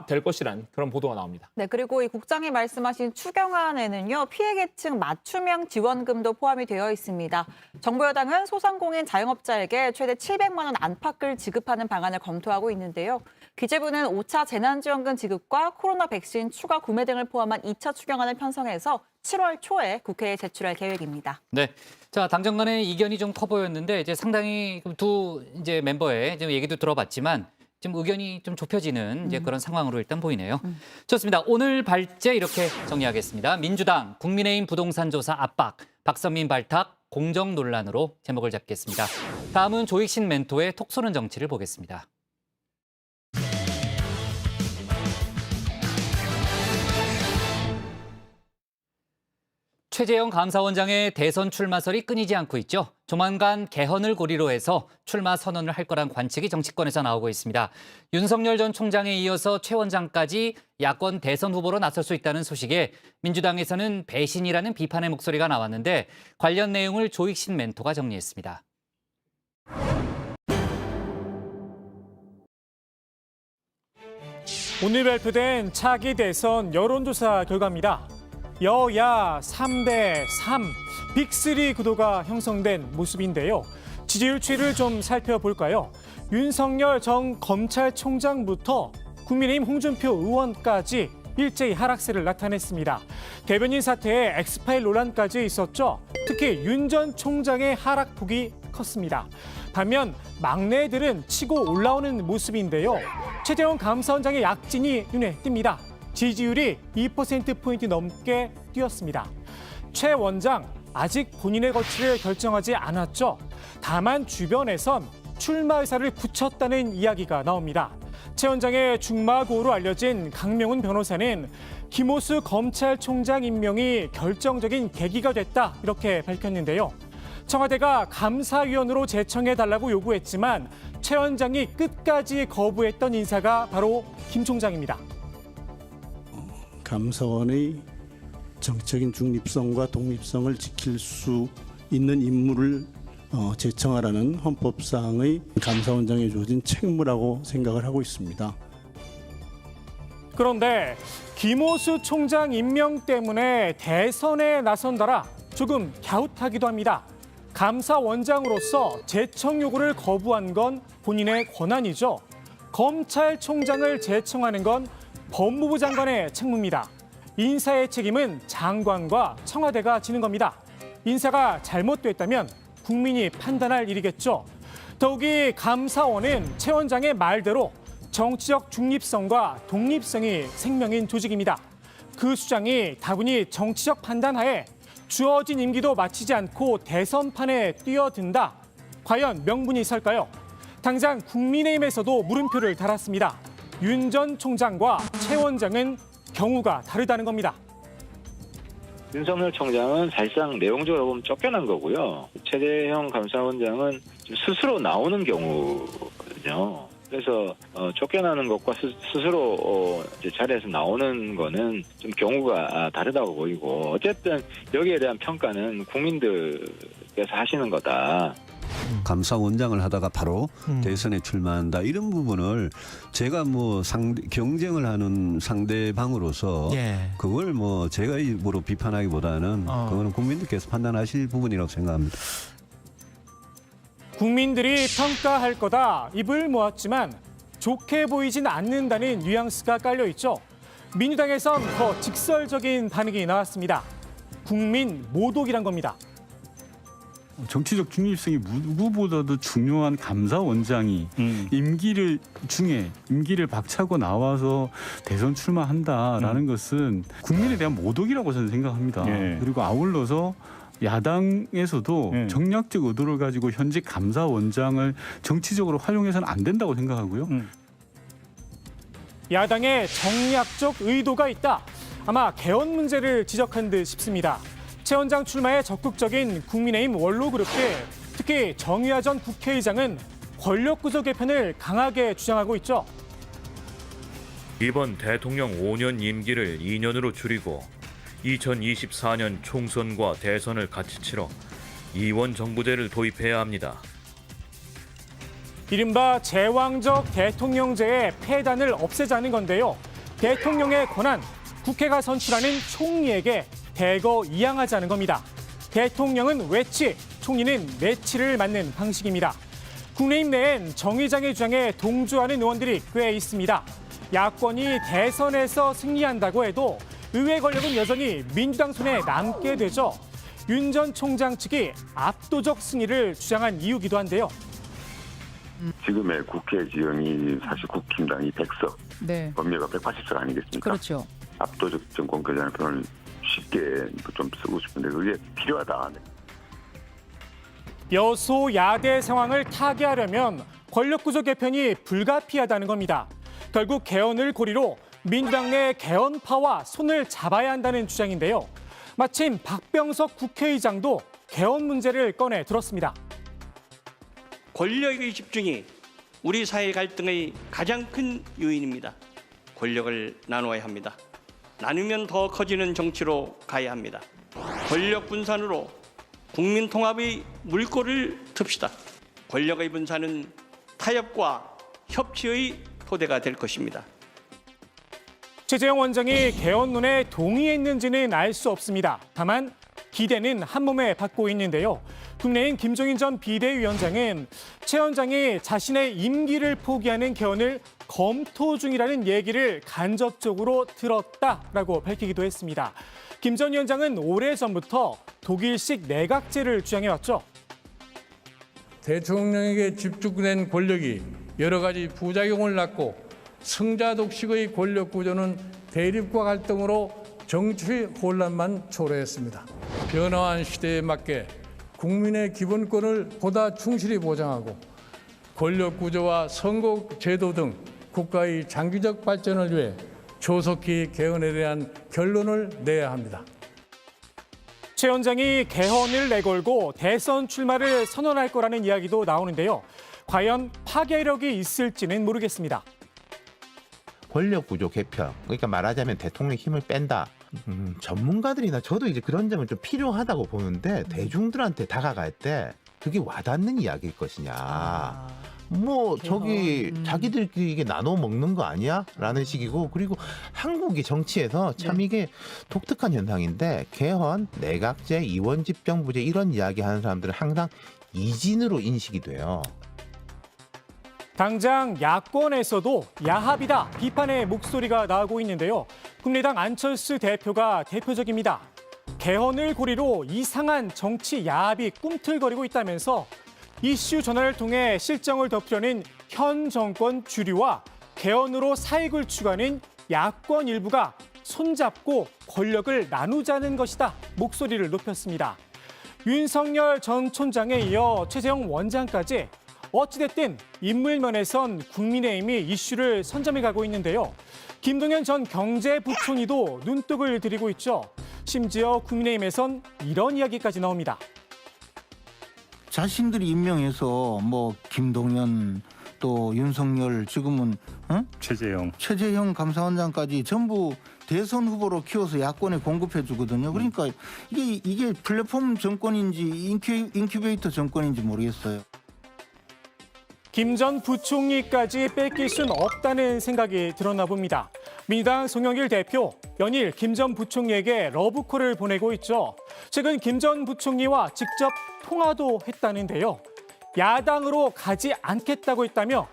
될 것이란 그런 보도가 나옵니다. 네, 그리고 이 국장이 말씀하신 추경안에는요, 피해계층 맞춤형 지원금도 포함이 되어 있습니다. 정부 여당은 소상공인 자영업자에게 최대 700만 원 안팎을 지급하는 방안을 검토하고 있는데요. 기재부는 5차 재난지원금 지급과 코로나 백신 추가 구매 등을 포함한 2차 추경안을 편성해서 7월 초에 국회에 제출할 계획입니다. 네. 자, 당정 간의 이견이 좀 커 보였는데 이제 상당히 두 이제 멤버의 지금 얘기도 들어봤지만 지금 의견이 좀 좁혀지는 이제 그런 상황으로 일단 보이네요. 좋습니다. 오늘 발제 이렇게 정리하겠습니다. 민주당 국민의힘 부동산 조사 압박, 박선민 발탁 공정 논란으로 제목을 잡겠습니다. 다음은 조익신 멘토의 톡 쏘는 정치를 보겠습니다. 최재형 감사원장의 대선 출마설이 끊이지 않고 있죠. 조만간 개헌을 고리로 해서 출마 선언을 할 거란 관측이 정치권에서 나오고 있습니다. 윤석열 전 총장에 이어서 최 원장까지 야권 대선 후보로 나설 수 있다는 소식에 민주당에서는 배신이라는 비판의 목소리가 나왔는데 관련 내용을 조익신 멘토가 정리했습니다. 오늘 발표된 차기 대선 여론조사 결과입니다. 여야 3대 3, 빅3 구도가 형성된 모습인데요. 지지율 추이를 좀 살펴볼까요? 윤석열 전 검찰총장부터 국민의힘 홍준표 의원까지 일제히 하락세를 나타냈습니다. 대변인 사태에 엑스파일 논란까지 있었죠. 특히 윤 전 총장의 하락폭이 컸습니다. 반면 막내들은 치고 올라오는 모습인데요. 최재형 감사원장의 약진이 눈에 띕니다. 지지율이 2%포인트 넘게 뛰었습니다. 최 원장, 아직 본인의 거취를 결정하지 않았죠. 다만 주변에선 출마 의사를 굳혔다는 이야기가 나옵니다. 최 원장의 중마고로 알려진 강명훈 변호사는 김오수 검찰총장 임명이 결정적인 계기가 됐다 이렇게 밝혔는데요. 청와대가 감사위원으로 제청해달라고 요구했지만 최 원장이 끝까지 거부했던 인사가 바로 김 총장입니다. 감사원의 정적인 중립성과 독립성을 지킬 수 있는 인물을 제청하라는 헌법상의 감사원장에 주어진 책무라고 생각을 하고 있습니다. 그런데 김오수 총장 임명 때문에 대선에 나선다라 조금 갸웃하기도 합니다. 감사원장으로서 제청 요구를 거부한 건 본인의 권한이죠. 검찰총장을 제청하는 건 법무부 장관의 책무입니다. 인사의 책임은 장관과 청와대가 지는 겁니다. 인사가 잘못됐다면 국민이 판단할 일이겠죠. 더욱이 감사원은 최 원장의 말대로 정치적 중립성과 독립성이 생명인 조직입니다. 그 수장이 다분히 정치적 판단하에 주어진 임기도 마치지 않고 대선판에 뛰어든다. 과연 명분이 설까요? 당장 국민의힘에서도 물음표를 달았습니다. 윤 전 총장과 최 원장은 경우가 다르다는 겁니다. 윤석열 총장은 사실상 내용적으로 보면 쫓겨난 거고요. 최재형 감사원장은 스스로 나오는 경우거든요. 그래서 쫓겨나는 것과 스스로 이제 자리에서 나오는 거는 좀 경우가 다르다고 보이고, 어쨌든 여기에 대한 평가는 국민들께서 하시는 거다. 감사원장을 하다가 바로 대선에 출마한다, 이런 부분을 제가 뭐 경쟁을 하는 상대방으로서 그걸 뭐 제가 입으로 비판하기보다는 그거는 국민들께서 판단하실 부분이라고 생각합니다. 국민들이 평가할 거다 입을 모았지만 좋게 보이진 않는다는 뉘앙스가 깔려 있죠. 민주당에선 더 직설적인 반응이 나왔습니다. 국민 모독이란 겁니다. 정치적 중립성이 누구보다도 중요한 감사원장이 임기를 박차고 나와서 대선 출마한다라는 것은 국민에 대한 모독이라고 저는 생각합니다. 그리고 아울러서 야당에서도 정략적 의도를 가지고 현직 감사원장을 정치적으로 활용해서는 안 된다고 생각하고요. 야당의 정략적 의도가 있다. 아마 개헌 문제를 지적한 듯 싶습니다. 최 원장 출마에 적극적인 국민의힘 원로그룹들, 특히 정의화 전 국회의장은 권력구조 개편을 강하게 주장하고 있죠. 이번 대통령 5년 임기를 2년으로 줄이고 2024년 총선과 대선을 같이 치러 이원 정부제를 도입해야 합니다. 이른바 제왕적 대통령제의 폐단을 없애자는 건데요. 대통령의 권한, 국회가 선출하는 총리에게 대거 이양하자는 겁니다. 대통령은 외치, 총리는 내치를 맞는 방식입니다. 국민의힘 내엔 정 의장의 주장에 동조하는 의원들이 꽤 있습니다. 야권이 대선에서 승리한다고 해도 의회 권력은 여전히 민주당 손에 남게 되죠. 윤 전 총장 측이 압도적 승리를 주장한 이유기도 한데요. 지금의 국회 지형이 사실 국힘당이 100석, 법리가 180석 아니겠습니까? 그렇죠. 압도적 정권 교체라는 표현을 쉽게 좀 쓰고 싶은데 그게 필요하다. 여소야대 상황을 타개하려면 권력구조 개편이 불가피하다는 겁니다. 결국 개헌을 고리로 민주당 내 개헌파와 손을 잡아야 한다는 주장인데요. 마침 박병석 국회의장도 개헌 문제를 꺼내 들었습니다. 권력의 집중이 우리 사회 갈등의 가장 큰 요인입니다. 권력을 나눠야 합니다. 나누면 더 커지는 정치로 가야 합니다. 권력 분산으로 국민 통합의 물꼬를 틉시다. 권력의 분산은 타협과 협치의 토대가 될 것입니다. 최재형 원장이 개헌론에 동의했는지는 알 수 없습니다. 다만 기대는 한몸에 받고 있는데요. 국내인 김종인 전 비대위원장은 최 원장이 자신의 임기를 포기하는 개헌을 검토 중이라는 얘기를 간접적으로 들었다라고 밝히기도 했습니다. 김 전 위원장은 오래전부터 독일식 내각제를 주장해왔죠. 대통령에게 집중된 권력이 여러 가지 부작용을 낳고 승자 독식의 권력 구조는 대립과 갈등으로 정치 혼란만 초래했습니다. 변화한 시대에 맞게 국민의 기본권을 보다 충실히 보장하고 권력 구조와 선거 제도 등 국가의 장기적 발전을 위해 조속히 개헌에 대한 결론을 내야 합니다. 최 원장이 개헌을 내걸고 대선 출마를 선언할 거라는 이야기도 나오는데요. 과연 파괴력이 있을지는 모르겠습니다. 권력구조 개편, 그러니까 말하자면 대통령 힘을 뺀다. 전문가들이나 저도 이제 그런 점은 좀 필요하다고 보는데 대중들한테 다가갈 때 그게 와닿는 이야기일 것이냐. 저기 자기들끼리 이게 나눠 먹는 거 아니야? 라는 식이고, 그리고 한국의 정치에서 참 이게 독특한 현상인데 개헌, 내각제, 이원집정부제 이런 이야기 하는 사람들은 항상 이진으로 인식이 돼요. 당장 야권에서도 야합이다 비판의 목소리가 나오고 있는데요. 국민의당 안철수 대표가 대표적입니다. 개헌을 고리로 이상한 정치 야합이 꿈틀거리고 있다면서 이슈 전환을 통해 실정을 덮으려는 현 정권 주류와 개헌으로 사익을 추구하는 야권 일부가 손잡고 권력을 나누자는 것이다 목소리를 높였습니다. 윤석열 전 총장에 이어 최재형 원장까지 어찌됐든 인물면에선 국민의힘이 이슈를 선점해가고 있는데요. 김동연 전 경제부총리도 눈독을 들이고 있죠. 심지어 국민의힘에선 이런 이야기까지 나옵니다. 자신들이 임명해서 김동연 또 윤석열 지금은 최재형 감사원장까지 전부 대선 후보로 키워서 야권에 공급해 주거든요. 그러니까 이게 플랫폼 정권인지 인큐베이터 정권인지 모르겠어요. 김 전 부총리까지 뺏길 순 없다는 생각이 들었나 봅니다. 민주당 송영길 대표, 연일 김 전 부총리에게 러브콜을 보내고 있죠. 최근 김 전 부총리와 직접 통화도 했다는데요. 야당으로 가지 않겠다고 했다며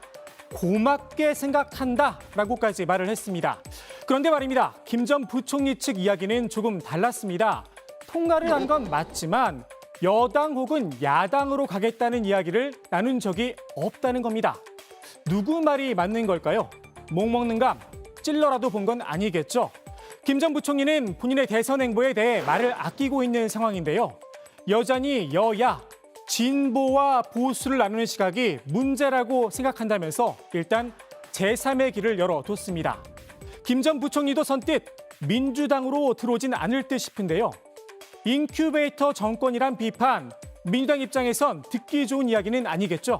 고맙게 생각한다라고까지 말을 했습니다. 그런데 말입니다. 김 전 부총리 측 이야기는 조금 달랐습니다. 통화를 한 건 맞지만 여당 혹은 야당으로 가겠다는 이야기를 나눈 적이 없다는 겁니다. 누구 말이 맞는 걸까요? 목 먹는 감, 찔러라도 본 건 아니겠죠. 김 전 부총리는 본인의 대선 행보에 대해 말을 아끼고 있는 상황인데요. 여전히 여야, 진보와 보수를 나누는 시각이 문제라고 생각한다면서 일단 제3의 길을 열어뒀습니다. 김 전 부총리도 선뜻 민주당으로 들어오진 않을 듯 싶은데요. 인큐베이터 정권이란 비판, 민주당 입장에선 듣기 좋은 이야기는 아니겠죠.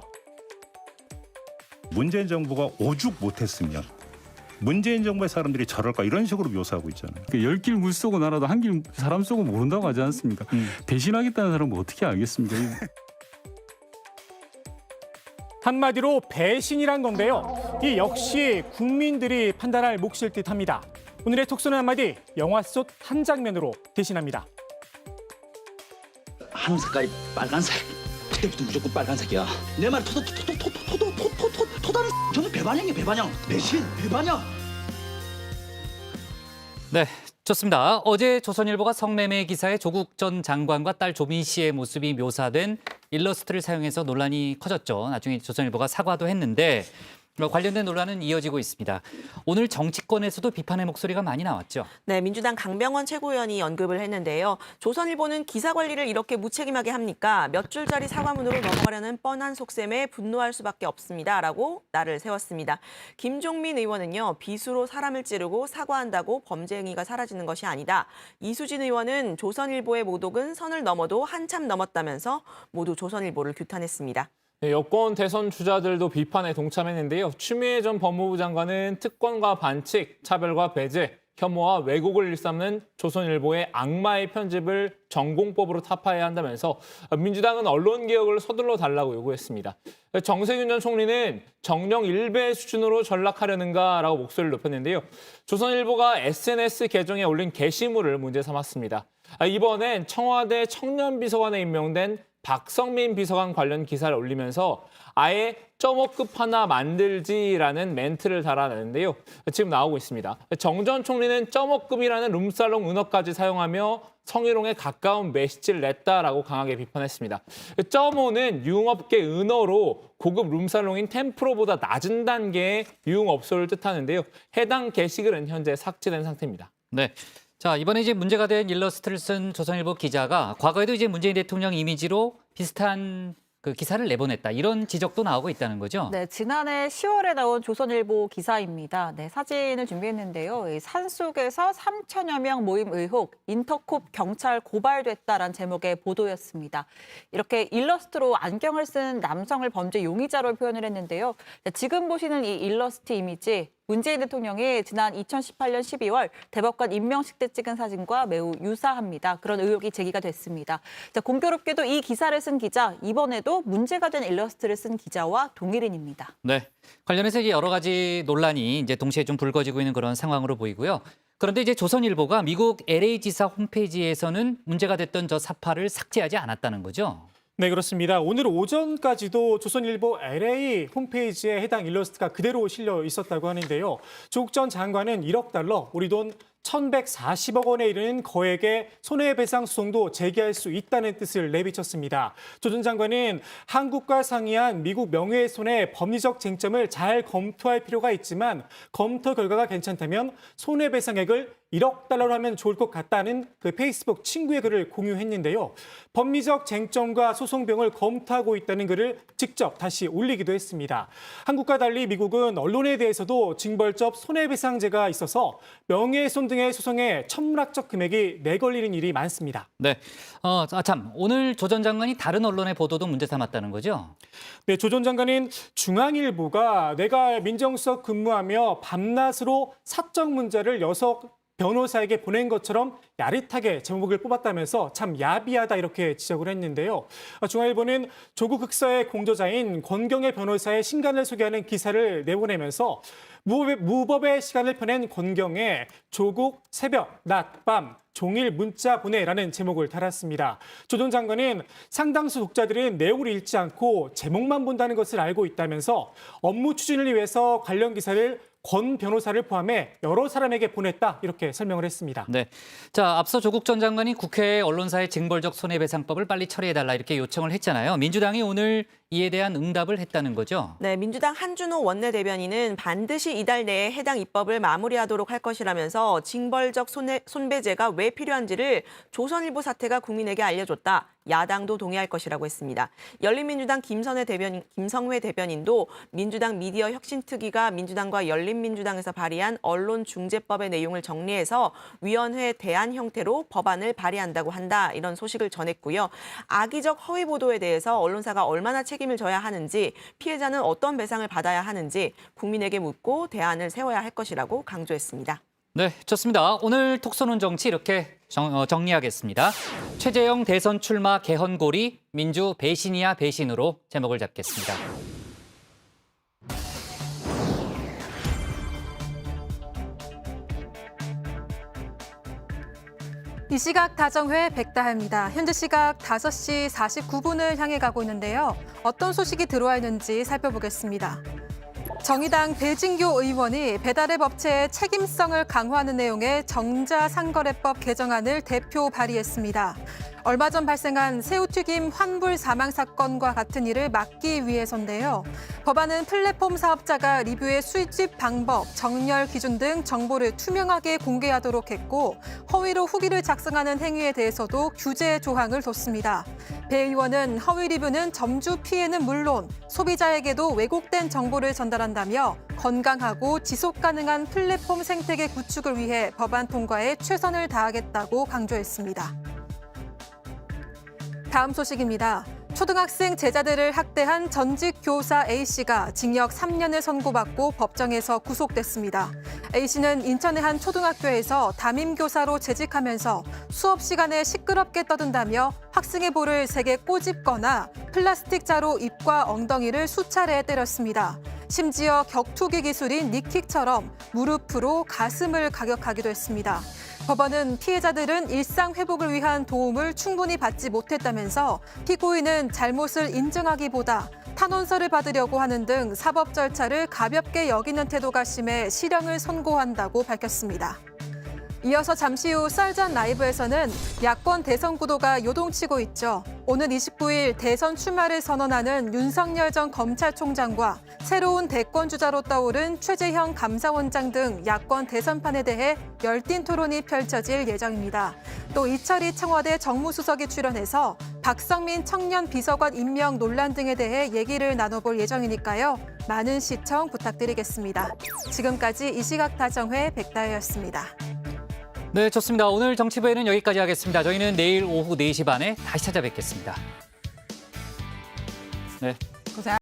문재인 정부가 오죽 못했으면 문재인 정부의 사람들이 저럴까 이런 식으로 묘사하고 있잖아요. 10길 물 쏘고 나라도 한 길 사람 쏘고 모른다고 하지 않습니까? 배신하겠다는 사람은 어떻게 알겠습니까? 한마디로 배신이란 건데요. 이 역시 국민들이 판단할 몫일 듯합니다. 오늘의 톡소는 한마디 영화 속 한 장면으로 대신합니다. 하늘 색깔이 빨간색. 그때부터 무조건 빨간색이야. 내 말 토다는 저는 배반형이야, 배반형. 배신, 배반형. 네, 좋습니다. 어제 조선일보가 성매매 기사에 조국 전 장관과 딸 조민 씨의 모습이 묘사된 일러스트를 사용해서 논란이 커졌죠. 나중에 조선일보가 사과도 했는데 관련된 논란은 이어지고 있습니다. 오늘 정치권에서도 비판의 목소리가 많이 나왔죠. 네, 민주당 강병원 최고위원이 언급을 했는데요. 조선일보는 기사 관리를 이렇게 무책임하게 합니까? 몇 줄짜리 사과문으로 넘어가려는 뻔한 속셈에 분노할 수밖에 없습니다라고 날을 세웠습니다. 김종민 의원은요. 비수로 사람을 찌르고 사과한다고 범죄 행위가 사라지는 것이 아니다. 이수진 의원은 조선일보의 모독은 선을 넘어도 한참 넘었다면서 모두 조선일보를 규탄했습니다. 네, 여권 대선 주자들도 비판에 동참했는데요. 추미애 전 법무부 장관은 특권과 반칙, 차별과 배제, 혐오와 왜곡을 일삼는 조선일보의 악마의 편집을 전공법으로 타파해야 한다면서 민주당은 언론개혁을 서둘러 달라고 요구했습니다. 정세균 전 총리는 정령 1배 수준으로 전락하려는가라고 목소리를 높였는데요. 조선일보가 SNS 계정에 올린 게시물을 문제 삼았습니다. 이번엔 청와대 청년비서관에 임명된 박성민 비서관 관련 기사를 올리면서 아예 점호급 하나 만들지라는 멘트를 달아내는데요. 지금 나오고 있습니다. 정 전 총리는 점호급이라는 룸살롱 은어까지 사용하며 성희롱에 가까운 메시지를 냈다라고 강하게 비판했습니다. 점호는 유흥업계 은어로 고급 룸살롱인 템프로보다 낮은 단계의 유흥업소를 뜻하는데요. 해당 게시글은 현재 삭제된 상태입니다. 네. 자, 이번에 이제 문제가 된 일러스트를 쓴 조선일보 기자가 과거에도 이제 문재인 대통령 이미지로 비슷한 그 기사를 내보냈다. 이런 지적도 나오고 있다는 거죠. 네, 지난해 10월에 나온 조선일보 기사입니다. 네, 사진을 준비했는데요. 산속에서 3천여 명 모임 의혹, 인터콥 경찰 고발됐다라는 제목의 보도였습니다. 이렇게 일러스트로 안경을 쓴 남성을 범죄 용의자로 표현을 했는데요. 지금 보시는 이 일러스트 이미지, 문재인 대통령이 지난 2018년 12월 대법관 임명식 때 찍은 사진과 매우 유사합니다. 그런 의혹이 제기가 됐습니다. 자, 공교롭게도 이 기사를 쓴 기자, 이번에도 문제가 된 일러스트를 쓴 기자와 동일인입니다. 네, 관련해서 이제 여러 가지 논란이 이제 동시에 좀 불거지고 있는 그런 상황으로 보이고요. 그런데 이제 조선일보가 미국 LA 지사 홈페이지에서는 문제가 됐던 저 사파를 삭제하지 않았다는 거죠. 네, 그렇습니다. 오늘 오전까지도 조선일보 LA 홈페이지에 해당 일러스트가 그대로 실려 있었다고 하는데요. 조국 전 장관은 1억 달러, 우리 돈 1,140억 원에 이르는 거액의 손해배상 소송도 제기할 수 있다는 뜻을 내비쳤습니다. 조 전 장관은 한국과 상이한 미국 명예훼손의 법리적 쟁점을 잘 검토할 필요가 있지만 검토 결과가 괜찮다면 손해배상액을 1억 달러로 하면 좋을 것 같다는 그 페이스북 친구의 글을 공유했는데요. 법리적 쟁점과 소송 비용을 검토하고 있다는 글을 직접 다시 올리기도 했습니다. 한국과 달리 미국은 언론에 대해서도 징벌적 손해배상제가 있어서 명예훼손 등의 소송에 천문학적 금액이 내걸리는 일이 많습니다. 네, 참 오늘 조 전 장관이 다른 언론의 보도도 문제 삼았다는 거죠? 네, 조 전 장관은 중앙일보가 내가 민정수석 근무하며 밤낮으로 사적 문자를 변호사에게 보낸 것처럼 야릇하게 제목을 뽑았다면서 참 야비하다 이렇게 지적을 했는데요. 중앙일보는 조국 흑서의 공저자인 권경의 변호사의 신간을 소개하는 기사를 내보내면서 무법의 시간을 펴낸 권경의 조국 새벽, 낮, 밤, 종일 문자 보내라는 제목을 달았습니다. 조 전 장관은 상당수 독자들은 내용을 읽지 않고 제목만 본다는 것을 알고 있다면서 업무 추진을 위해서 관련 기사를 권 변호사를 포함해 여러 사람에게 보냈다 이렇게 설명을 했습니다. 네, 자 앞서 조국 전 장관이 국회에 언론사의 징벌적 손해배상법을 빨리 처리해달라 이렇게 요청을 했잖아요. 민주당이 오늘 이에 대한 응답을 했다는 거죠? 네, 민주당 한준호 원내대변인은 반드시 이달 내에 해당 입법을 마무리하도록 할 것이라면서 징벌적 손배제가 왜 필요한지를 조선일보 사태가 국민에게 알려줬다. 야당도 동의할 것이라고 했습니다. 열린민주당 김성회 대변인도 민주당 미디어 혁신특위가 민주당과 열린민주당에서 발의한 언론중재법의 내용을 정리해서 위원회 대안 형태로 법안을 발의한다고 한다. 이런 소식을 전했고요. 악의적 허위 보도에 대해서 언론사가 얼마나 책임을 져야 하는지, 피해자는 어떤 배상을 받아야 하는지 국민에게 묻고 대안을 세워야 할 것이라고 강조했습니다. 네, 좋습니다. 오늘 톡쏘는 정치 이렇게 정리하겠습니다. 최재형 대선 출마 개헌고리 민주 배신이야 배신으로 제목을 잡겠습니다. 이 시각 다정회 백다혜입니다. 현재 시각 5시 49분을 향해 가고 있는데요. 어떤 소식이 들어와 있는지 살펴보겠습니다. 정의당 배진교 의원이 배달앱 업체의 책임성을 강화하는 내용의 정자상거래법 개정안을 대표 발의했습니다. 얼마 전 발생한 새우튀김 환불 사망 사건과 같은 일을 막기 위해서인데요. 법안은 플랫폼 사업자가 리뷰의 수집 방법, 정렬 기준 등 정보를 투명하게 공개하도록 했고 허위로 후기를 작성하는 행위에 대해서도 규제 조항을 뒀습니다. 배 의원은 허위 리뷰는 점주 피해는 물론 소비자에게도 왜곡된 정보를 전달한다며 건강하고 지속 가능한 플랫폼 생태계 구축을 위해 법안 통과에 최선을 다하겠다고 강조했습니다. 다음 소식입니다. 초등학생 제자들을 학대한 전직 교사 A씨가 징역 3년을 선고받고 법정에서 구속됐습니다. A씨는 인천의 한 초등학교에서 담임교사로 재직하면서 수업 시간에 시끄럽게 떠든다며 학생의 볼을 세게 꼬집거나 플라스틱 자로 입과 엉덩이를 수차례 때렸습니다. 심지어 격투기 기술인 니킥처럼 무릎으로 가슴을 가격하기도 했습니다. 법원은 피해자들은 일상 회복을 위한 도움을 충분히 받지 못했다면서 피고인은 잘못을 인정하기보다 탄원서를 받으려고 하는 등 사법 절차를 가볍게 여기는 태도가 심해 실형을 선고한다고 밝혔습니다. 이어서 잠시 후 썰전 라이브에서는 야권 대선 구도가 요동치고 있죠. 오는 29일 대선 출마를 선언하는 윤석열 전 검찰총장과 새로운 대권주자로 떠오른 최재형 감사원장 등 야권 대선판에 대해 열띤 토론이 펼쳐질 예정입니다. 또 이철희 청와대 정무수석이 출연해서 박성민 청년 비서관 임명 논란 등에 대해 얘기를 나눠볼 예정이니까요. 많은 시청 부탁드리겠습니다. 지금까지 이 시각 다정회 백다혜였습니다. 네, 좋습니다. 오늘 정치부에는 여기까지 하겠습니다. 저희는 내일 오후 4시 반에 다시 찾아뵙겠습니다. 네. 고생